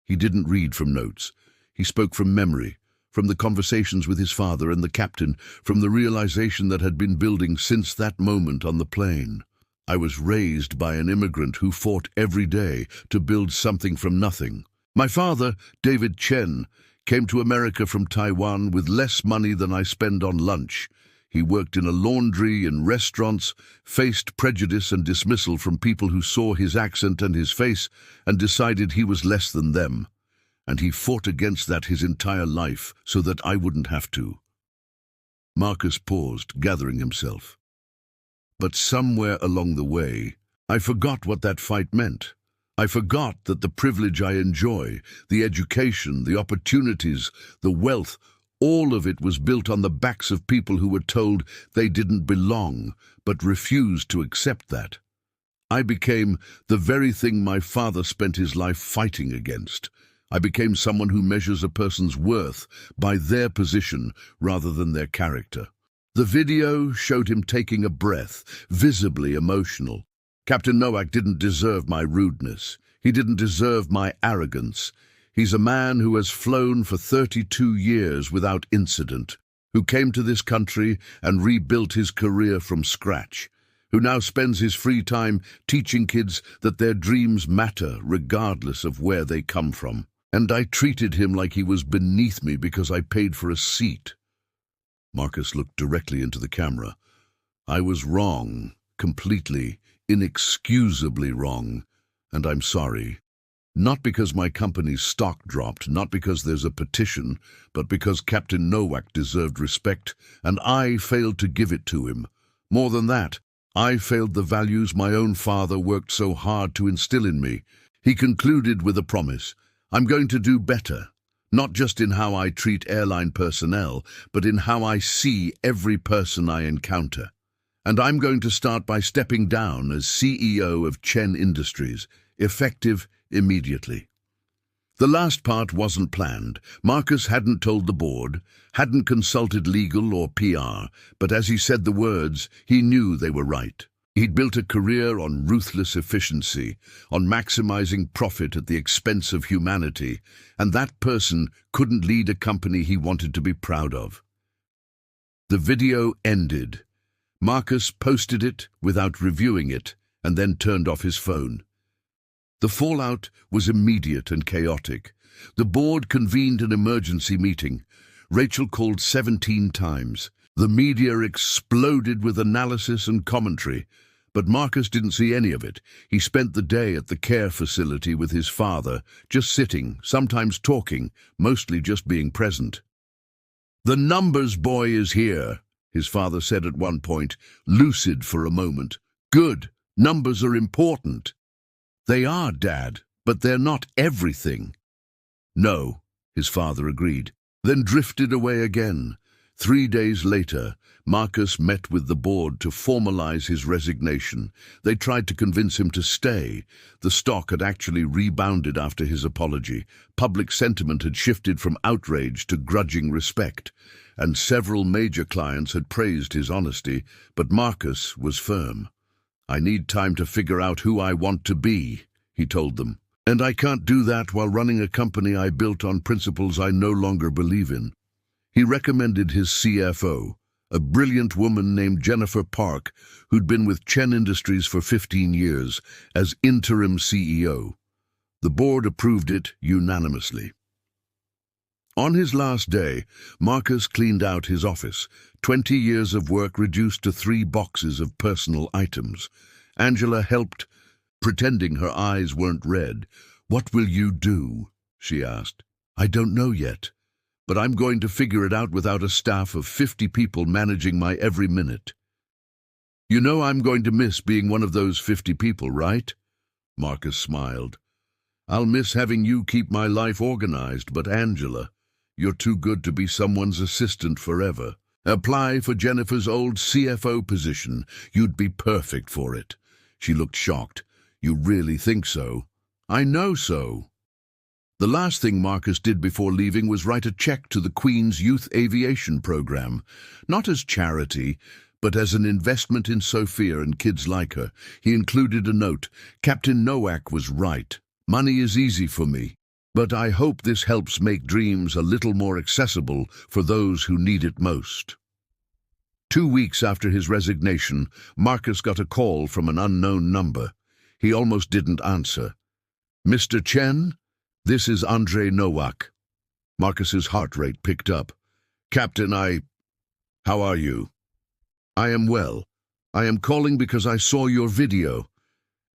He didn't read from notes. He spoke from memory, from the conversations with his father and the captain, from the realization that had been building since that moment on the plane. I was raised by an immigrant who fought every day to build something from nothing. My father, David Chen, came to America from Taiwan with less money than I spend on lunch. He worked in a laundry, in restaurants, faced prejudice and dismissal from people who saw his accent and his face and decided he was less than them. And he fought against that his entire life so that I wouldn't have to. Marcus paused, gathering himself. But somewhere along the way, I forgot what that fight meant. I forgot that the privilege I enjoy, the education, the opportunities, the wealth, all of it was built on the backs of people who were told they didn't belong, but refused to accept that. I became the very thing my father spent his life fighting against. I became someone who measures a person's worth by their position rather than their character. The video showed him taking a breath, visibly emotional. Captain Nowak didn't deserve my rudeness. He didn't deserve my arrogance. He's a man who has flown for 32 years without incident, who came to this country and rebuilt his career from scratch, who now spends his free time teaching kids that their dreams matter regardless of where they come from. And I treated him like he was beneath me because I paid for a seat. Marcus looked directly into the camera. I was wrong, completely, inexcusably wrong, and I'm sorry. Not because my company's stock dropped, not because there's a petition, but because Captain Nowak deserved respect, and I failed to give it to him. More than that, I failed the values my own father worked so hard to instill in me. He concluded with a promise. I'm going to do better, not just in how I treat airline personnel, but in how I see every person I encounter. And I'm going to start by stepping down as CEO of Chen Industries, effective immediately. The last part wasn't planned. Marcus hadn't told the board, hadn't consulted legal or PR, but as he said the words, he knew they were right. He'd built a career on ruthless efficiency, on maximizing profit at the expense of humanity, and that person couldn't lead a company he wanted to be proud of. The video ended. Marcus posted it without reviewing it, and then turned off his phone. The fallout was immediate and chaotic. The board convened an emergency meeting. Rachel called 17 times. The media exploded with analysis and commentary, but Marcus didn't see any of it. He spent the day at the care facility with his father, just sitting, sometimes talking, mostly just being present. "The numbers boy is here," his father said at one point, lucid for a moment. "Good. Numbers are important." "They are, Dad, but they're not everything." "No," his father agreed, then drifted away again. 3 days later, Marcus met with the board to formalize his resignation. They tried to convince him to stay. The stock had actually rebounded after his apology. Public sentiment had shifted from outrage to grudging respect, and several major clients had praised his honesty, but Marcus was firm. "I need time to figure out who I want to be," he told them. "And I can't do that while running a company I built on principles I no longer believe in." He recommended his CFO, a brilliant woman named Jennifer Park, who'd been with Chen Industries for 15 years, as interim CEO. The board approved it unanimously. On his last day, Marcus cleaned out his office, 20 years of work reduced to 3 boxes of personal items. Angela helped, pretending her eyes weren't red. "What will you do?" she asked. "I don't know yet, but I'm going to figure it out without a staff of 50 people managing my every minute." "You know I'm going to miss being one of those 50 people, right?" Marcus smiled. "I'll miss having you keep my life organized, but Angela, you're too good to be someone's assistant forever. Apply for Jennifer's old CFO position. You'd be perfect for it." She looked shocked. "You really think so?" "I know so." The last thing Marcus did before leaving was write a check to the Queen's Youth Aviation Program, not as charity, but as an investment in Sophia and kids like her. He included a note. "Captain Nowak was right. Money is easy for me, but I hope this helps make dreams a little more accessible for those who need it most." 2 weeks after his resignation, Marcus got a call from an unknown number. He almost didn't answer. "Mr. Chen? This is Andrei Nowak." Marcus's heart rate picked up. "Captain, how are you?" "I am well. I am calling because I saw your video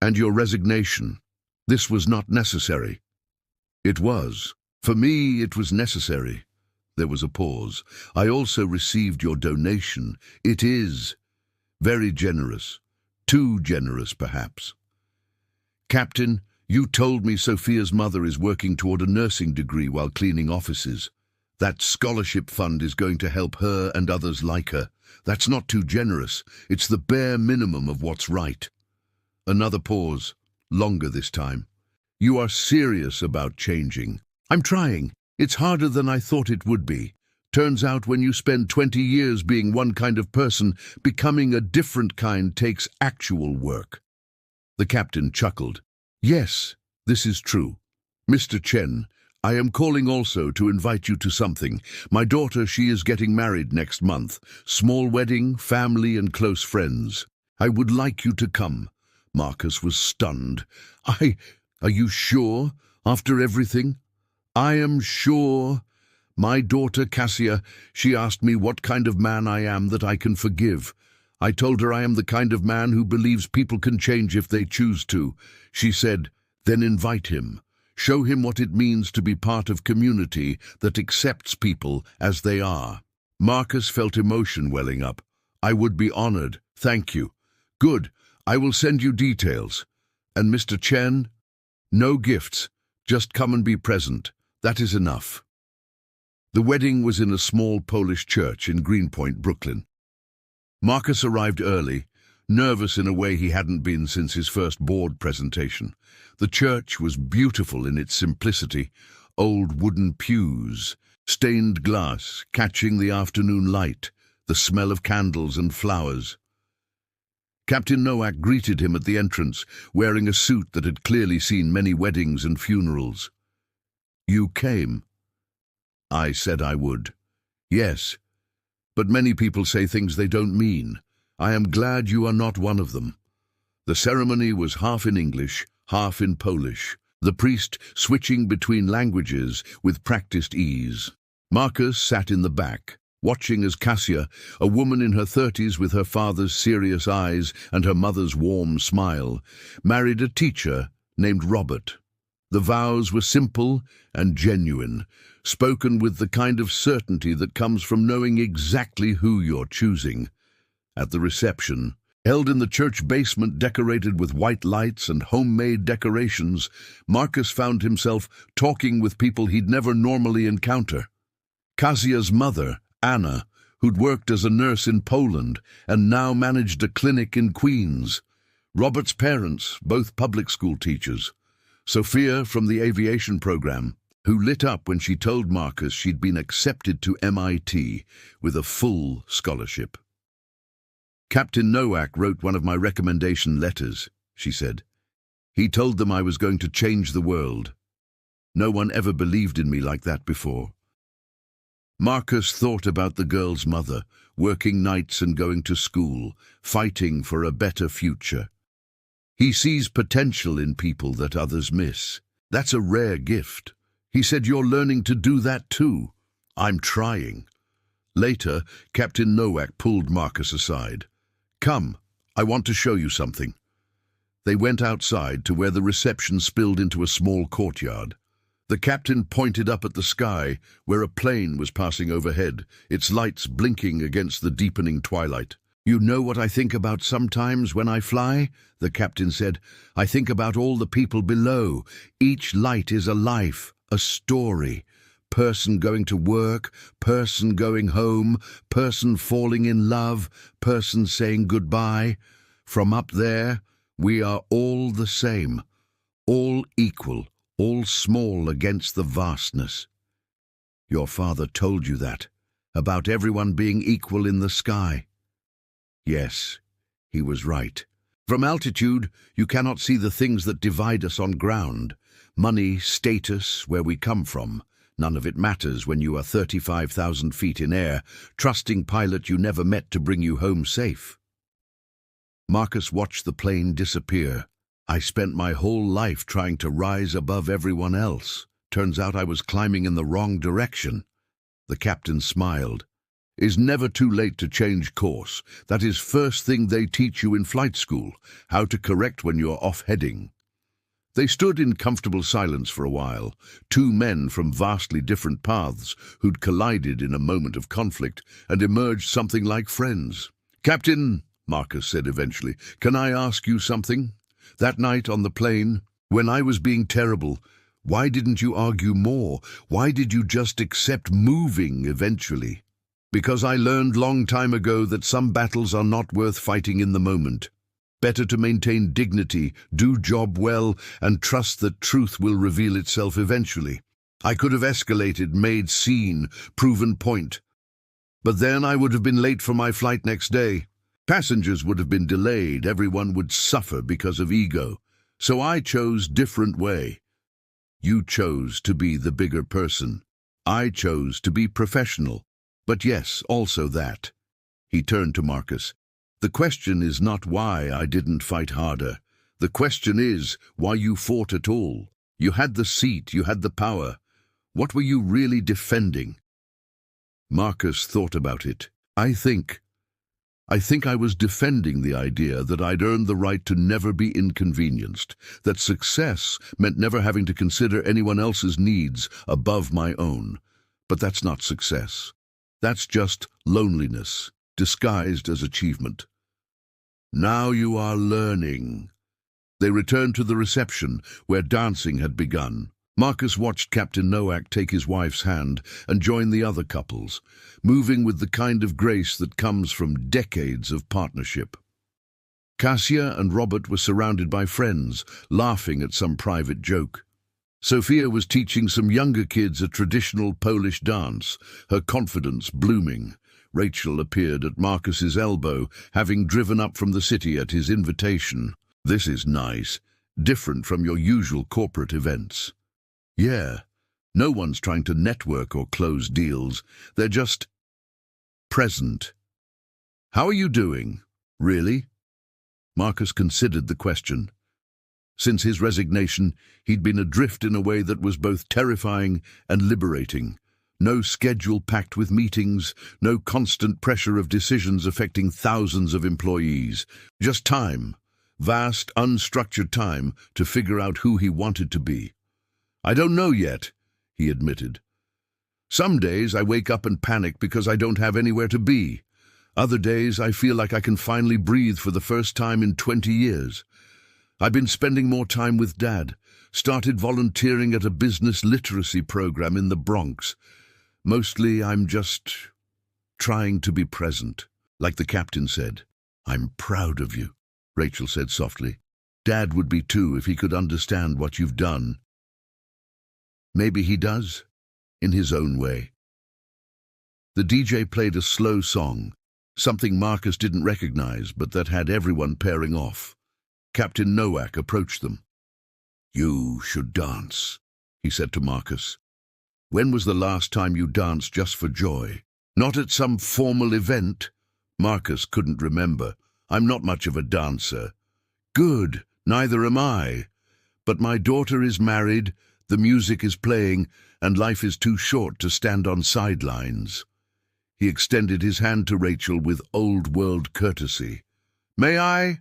and your resignation. This was not necessary." "It was. For me, it was necessary." There was a pause. "I also received your donation. It is very generous. Too generous, perhaps." "Captain, you told me Sophia's mother is working toward a nursing degree while cleaning offices. That scholarship fund is going to help her and others like her. That's not too generous. It's the bare minimum of what's right." Another pause, longer this time. "You are serious about changing." "I'm trying. It's harder than I thought it would be. Turns out when you spend 20 years being one kind of person, becoming a different kind takes actual work." The captain chuckled. Yes, this is true. Mr. Chen, I am calling also to invite you to something. My daughter, she is getting married next month. Small wedding, family and close friends. I would like you to come. Marcus was stunned. Are you sure? After everything? I am sure. My daughter Cassia, she asked me what kind of man I am that I can forgive. I told her I am the kind of man who believes people can change if they choose to. She said, then invite him. Show him what it means to be part of community that accepts people as they are. Marcus felt emotion welling up. I would be honored. Thank you. Good. I will send you details. And Mr. Chen? No gifts. Just come and be present. That is enough. The wedding was in a small Polish church in Greenpoint, Brooklyn. Marcus arrived early, nervous in a way he hadn't been since his first board presentation. The church was beautiful in its simplicity, old wooden pews, stained glass catching the afternoon light, the smell of candles and flowers. Captain Nowak greeted him at the entrance, wearing a suit that had clearly seen many weddings and funerals. You came. I said I would. Yes, but many people say things they don't mean. I am glad you are not one of them. The ceremony was half in English, half in Polish, the priest switching between languages with practiced ease. Marcus sat in the back, watching as Cassia, a woman in her 30s with her father's serious eyes and her mother's warm smile, married a teacher named Robert. The vows were simple and genuine, spoken with the kind of certainty that comes from knowing exactly who you're choosing. At the reception, held in the church basement decorated with white lights and homemade decorations, Marcus found himself talking with people he'd never normally encounter. Kazia's mother, Anna, who'd worked as a nurse in Poland and now managed a clinic in Queens. Robert's parents, both public school teachers. Sophia from the aviation program, who lit up when she told Marcus she'd been accepted to MIT with a full scholarship. Captain Nowak wrote one of my recommendation letters, she said. He told them I was going to change the world. No one ever believed in me like that before. Marcus thought about the girl's mother, working nights and going to school, fighting for a better future. He sees potential in people that others miss. That's a rare gift. He said, you're learning to do that too. I'm trying. Later, Captain Nowak pulled Marcus aside. Come, I want to show you something. They went outside to where the reception spilled into a small courtyard. The captain pointed up at the sky, where a plane was passing overhead, its lights blinking against the deepening twilight. You know what I think about sometimes when I fly? The captain said. I think about all the people below. Each light is a life, a story. Person going to work, person going home, person falling in love, person saying goodbye. From up there, we are all the same, all equal, all small against the vastness. Your father told you that, about everyone being equal in the sky. Yes, he was right. From altitude, you cannot see the things that divide us on ground. Money, status, where we come from. None of it matters when you are 35,000 feet in air, trusting pilot you never met to bring you home safe. Marcus watched the plane disappear. I spent my whole life trying to rise above everyone else. Turns out I was climbing in the wrong direction. The captain smiled. It's never too late to change course. That is first thing they teach you in flight school, how to correct when you're off-heading. They stood in comfortable silence for a while, two men from vastly different paths who'd collided in a moment of conflict and emerged something like friends. Captain, Marcus said eventually, can I ask you something? That night on the plane, when I was being terrible, why didn't you argue more? Why did you just accept moving eventually? Because I learned long time ago that some battles are not worth fighting in the moment. Better to maintain dignity, do job well, and trust that truth will reveal itself eventually. I could have escalated, made scene, proven point. But then I would have been late for my flight next day. Passengers would have been delayed, everyone would suffer because of ego. So I chose different way. You chose to be the bigger person. I chose to be professional. But yes, also that. He turned to Marcus. The question is not why I didn't fight harder. The question is why you fought at all. You had the seat, you had the power. What were you really defending? Marcus thought about it. I think I was defending the idea that I'd earned the right to never be inconvenienced, that success meant never having to consider anyone else's needs above my own. But that's not success. That's just loneliness, disguised as achievement. Now you are learning. They returned to the reception, where dancing had begun. Marcus watched Captain Nowak take his wife's hand and join the other couples, moving with the kind of grace that comes from decades of partnership. Kasia and Robert were surrounded by friends, laughing at some private joke. Sophia was teaching some younger kids a traditional Polish dance, her confidence blooming. Rachel appeared at Marcus's elbow, having driven up from the city at his invitation. This is nice, different from your usual corporate events. Yeah, no one's trying to network or close deals. They're just present. How are you doing? Really? Marcus considered the question. Since his resignation, he'd been adrift in a way that was both terrifying and liberating. No schedule packed with meetings, no constant pressure of decisions affecting thousands of employees. Just time, vast, unstructured time to figure out who he wanted to be. I don't know yet, he admitted. Some days I wake up and panic because I don't have anywhere to be. Other days I feel like I can finally breathe for the first time in 20 years. I've been spending more time with Dad, started volunteering at a business literacy program in the Bronx. Mostly I'm just trying to be present. Like the captain said, I'm proud of you, Rachel said softly. Dad would be too if he could understand what you've done. Maybe he does, in his own way. The DJ played a slow song, something Marcus didn't recognize but that had everyone pairing off. Captain Nowak approached them. You should dance, he said to Marcus. When was the last time you danced just for joy? Not at some formal event? Marcus couldn't remember. I'm not much of a dancer. Good, neither am I. But my daughter is married, the music is playing, and life is too short to stand on sidelines. He extended his hand to Rachel with old-world courtesy. May I?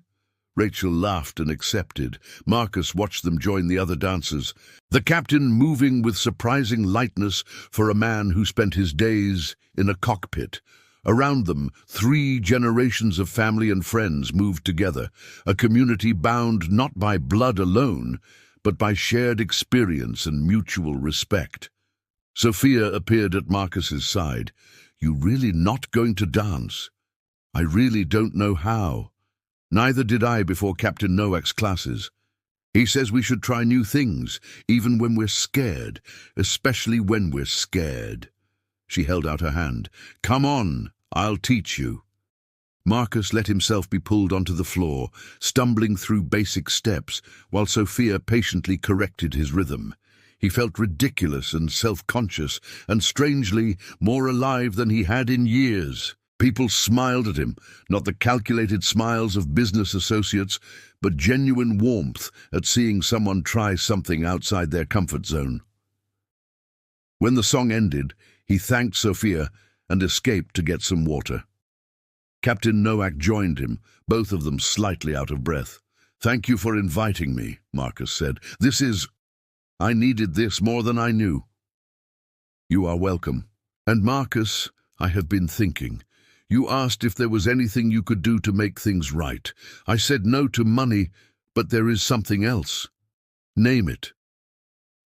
Rachel laughed and accepted. Marcus watched them join the other dancers, the captain moving with surprising lightness for a man who spent his days in a cockpit. Around them, 3 generations of family and friends moved together, a community bound not by blood alone, but by shared experience and mutual respect. Sophia appeared at Marcus's side. You really not going to dance? I really don't know how. Neither did I before Captain Nowak's classes. He says we should try new things, even when we're scared, especially when we're scared. She held out her hand. Come on, I'll teach you. Marcus let himself be pulled onto the floor, stumbling through basic steps, while Sophia patiently corrected his rhythm. He felt ridiculous and self-conscious, and strangely more alive than he had in years. People smiled at him, not the calculated smiles of business associates, but genuine warmth at seeing someone try something outside their comfort zone. When the song ended, he thanked Sophia and escaped to get some water. Captain Nowak joined him, both of them slightly out of breath. Thank you for inviting me, Marcus said. I needed this more than I knew. You are welcome. And Marcus, I have been thinking. You asked if there was anything you could do to make things right. I said no to money, but there is something else. Name it.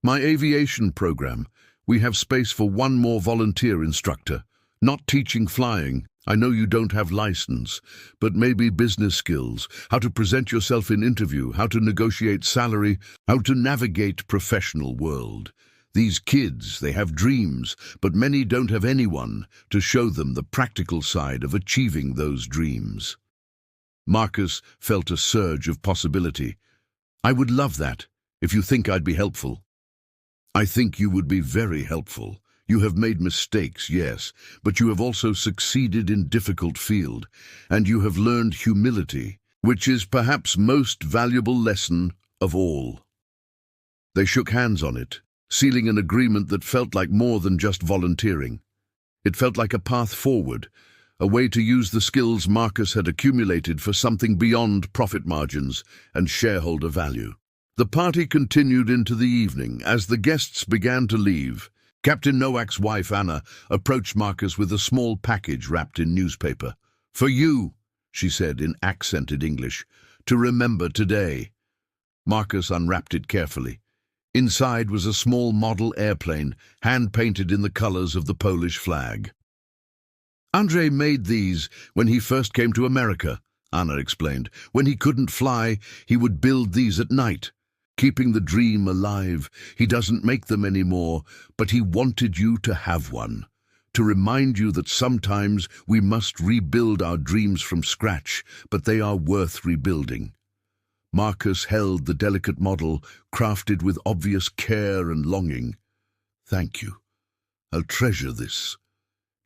My aviation program. We have space for one more volunteer instructor. Not teaching flying. I know you don't have license, but maybe business skills, how to present yourself in interview, how to negotiate salary, how to navigate professional world. These kids, they have dreams, but many don't have anyone to show them the practical side of achieving those dreams. Marcus felt a surge of possibility. "I would love that, if you think I'd be helpful." "I think you would be very helpful. You have made mistakes, yes, but you have also succeeded in difficult field, and you have learned humility, which is perhaps most valuable lesson of all." They shook hands on it, sealing an agreement that felt like more than just volunteering. It felt like a path forward, a way to use the skills Marcus had accumulated for something beyond profit margins and shareholder value. The party continued into the evening. As the guests began to leave, Captain Nowak's wife, Anna, approached Marcus with a small package wrapped in newspaper. "For you," she said in accented English, "to remember today." Marcus unwrapped it carefully. Inside was a small model airplane, hand-painted in the colors of the Polish flag. "Andrei made these when he first came to America," Anna explained. "When he couldn't fly, he would build these at night, keeping the dream alive. He doesn't make them anymore, but he wanted you to have one, to remind you that sometimes we must rebuild our dreams from scratch, but they are worth rebuilding." Marcus held the delicate model, crafted with obvious care and longing. "Thank you. I'll treasure this."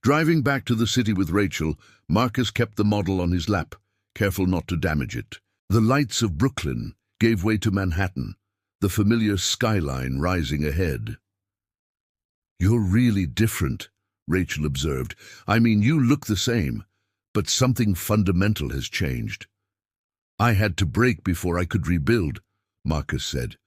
Driving back to the city with Rachel, Marcus kept the model on his lap, careful not to damage it. The lights of Brooklyn gave way to Manhattan, the familiar skyline rising ahead. "You're really different," Rachel observed. "I mean, you look the same, but something fundamental has changed." "I had to break before I could rebuild," Marcus said.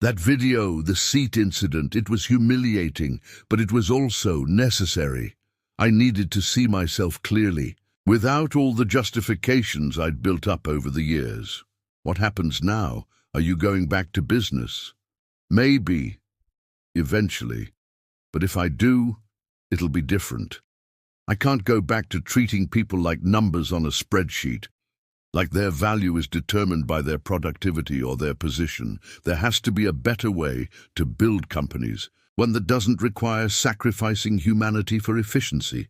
"That video, the seat incident, it was humiliating, but it was also necessary. I needed to see myself clearly, without all the justifications I'd built up over the years." "What happens now? Are you going back to business?" "Maybe, eventually. But if I do, it'll be different. I can't go back to treating people like numbers on a spreadsheet, like their value is determined by their productivity or their position. There has to be a better way to build companies, one that doesn't require sacrificing humanity for efficiency."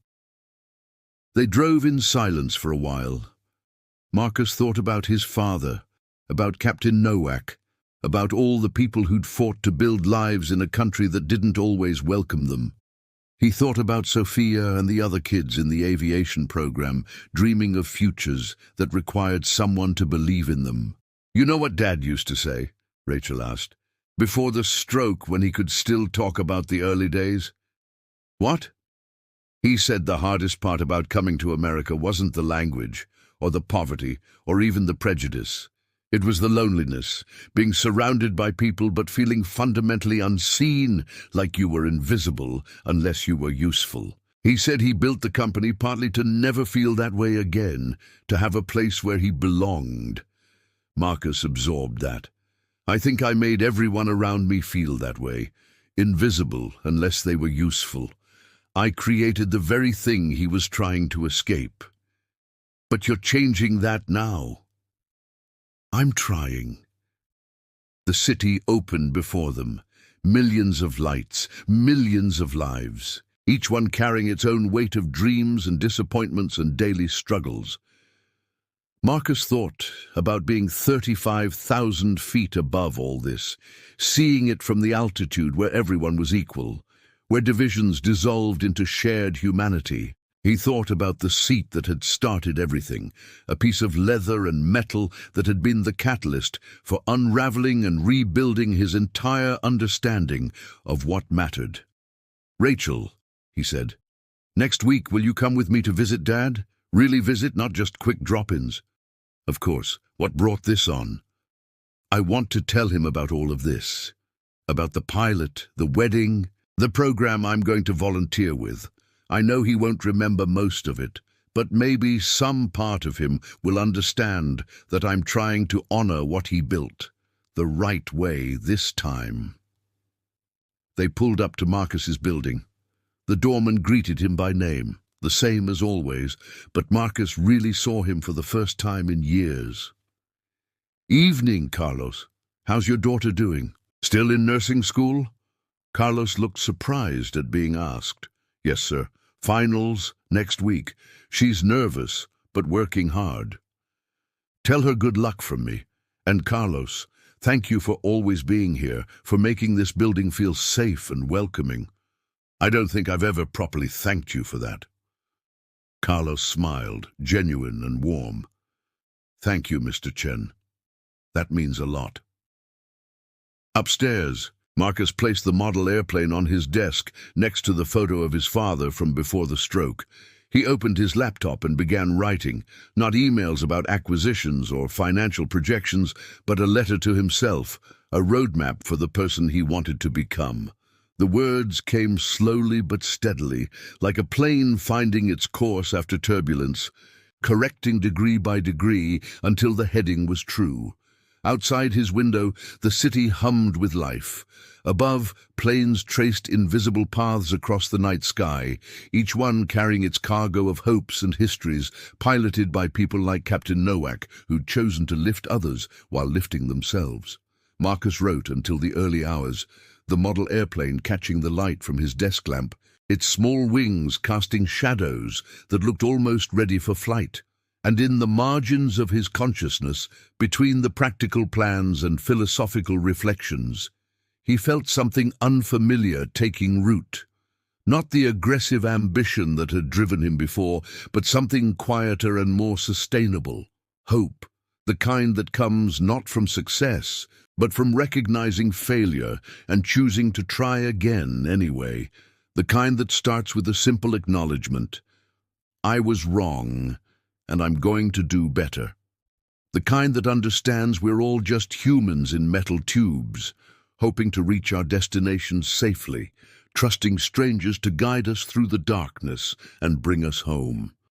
They drove in silence for a while. Marcus thought about his father, about Captain Nowak, about all the people who'd fought to build lives in a country that didn't always welcome them. He thought about Sophia and the other kids in the aviation program, dreaming of futures that required someone to believe in them. "You know what Dad used to say?" Rachel asked. "Before the stroke, when he could still talk about the early days." "What?" "He said the hardest part about coming to America wasn't the language, or the poverty, or even the prejudice. It was the loneliness, being surrounded by people but feeling fundamentally unseen, like you were invisible unless you were useful. He said he built the company partly to never feel that way again, to have a place where he belonged." Marcus absorbed that. "I think I made everyone around me feel that way, invisible unless they were useful. I created the very thing he was trying to escape." "But you're changing that now." "I'm trying." The city opened before them. Millions of lights, millions of lives, each one carrying its own weight of dreams and disappointments and daily struggles. Marcus thought about being 35,000 feet above all this, seeing it from the altitude where everyone was equal, where divisions dissolved into shared humanity. He thought about the seat that had started everything, a piece of leather and metal that had been the catalyst for unraveling and rebuilding his entire understanding of what mattered. "Rachel," he said, "next week will you come with me to visit Dad? Really visit, not just quick drop-ins." "Of course. What brought this on?" "I want to tell him about all of this. About the pilot, the wedding, the program I'm going to volunteer with. I know he won't remember most of it, but maybe some part of him will understand that I'm trying to honor what he built, the right way this time." They pulled up to Marcus's building. The doorman greeted him by name, the same as always, but Marcus really saw him for the first time in years. "Evening, Carlos. How's your daughter doing? Still in nursing school?" Carlos looked surprised at being asked. "Yes, sir. Finals next week. She's nervous, but working hard." Tell her good luck from me. And Carlos, thank you for always being here, for making this building feel safe and welcoming. I don't think I've ever properly thanked you for that." Carlos smiled, genuine and warm. "Thank you, Mr. Chen. That means a lot." Upstairs, Marcus placed the model airplane on his desk next to the photo of his father from before the stroke. He opened his laptop and began writing, not emails about acquisitions or financial projections, but a letter to himself, a roadmap for the person he wanted to become. The words came slowly but steadily, like a plane finding its course after turbulence, correcting degree by degree until the heading was true. Outside his window, the city hummed with life. Above, planes traced invisible paths across the night sky, each one carrying its cargo of hopes and histories, piloted by people like Captain Nowak, who'd chosen to lift others while lifting themselves. Marcus wrote until the early hours, the model airplane catching the light from his desk lamp, its small wings casting shadows that looked almost ready for flight. And in the margins of his consciousness, between the practical plans and philosophical reflections, he felt something unfamiliar taking root. Not the aggressive ambition that had driven him before, but something quieter and more sustainable. Hope, the kind that comes not from success, but from recognizing failure and choosing to try again anyway. The kind that starts with a simple acknowledgement. I was wrong, and I'm going to do better. The kind that understands we're all just humans in metal tubes, hoping to reach our destination safely, trusting strangers to guide us through the darkness and bring us home.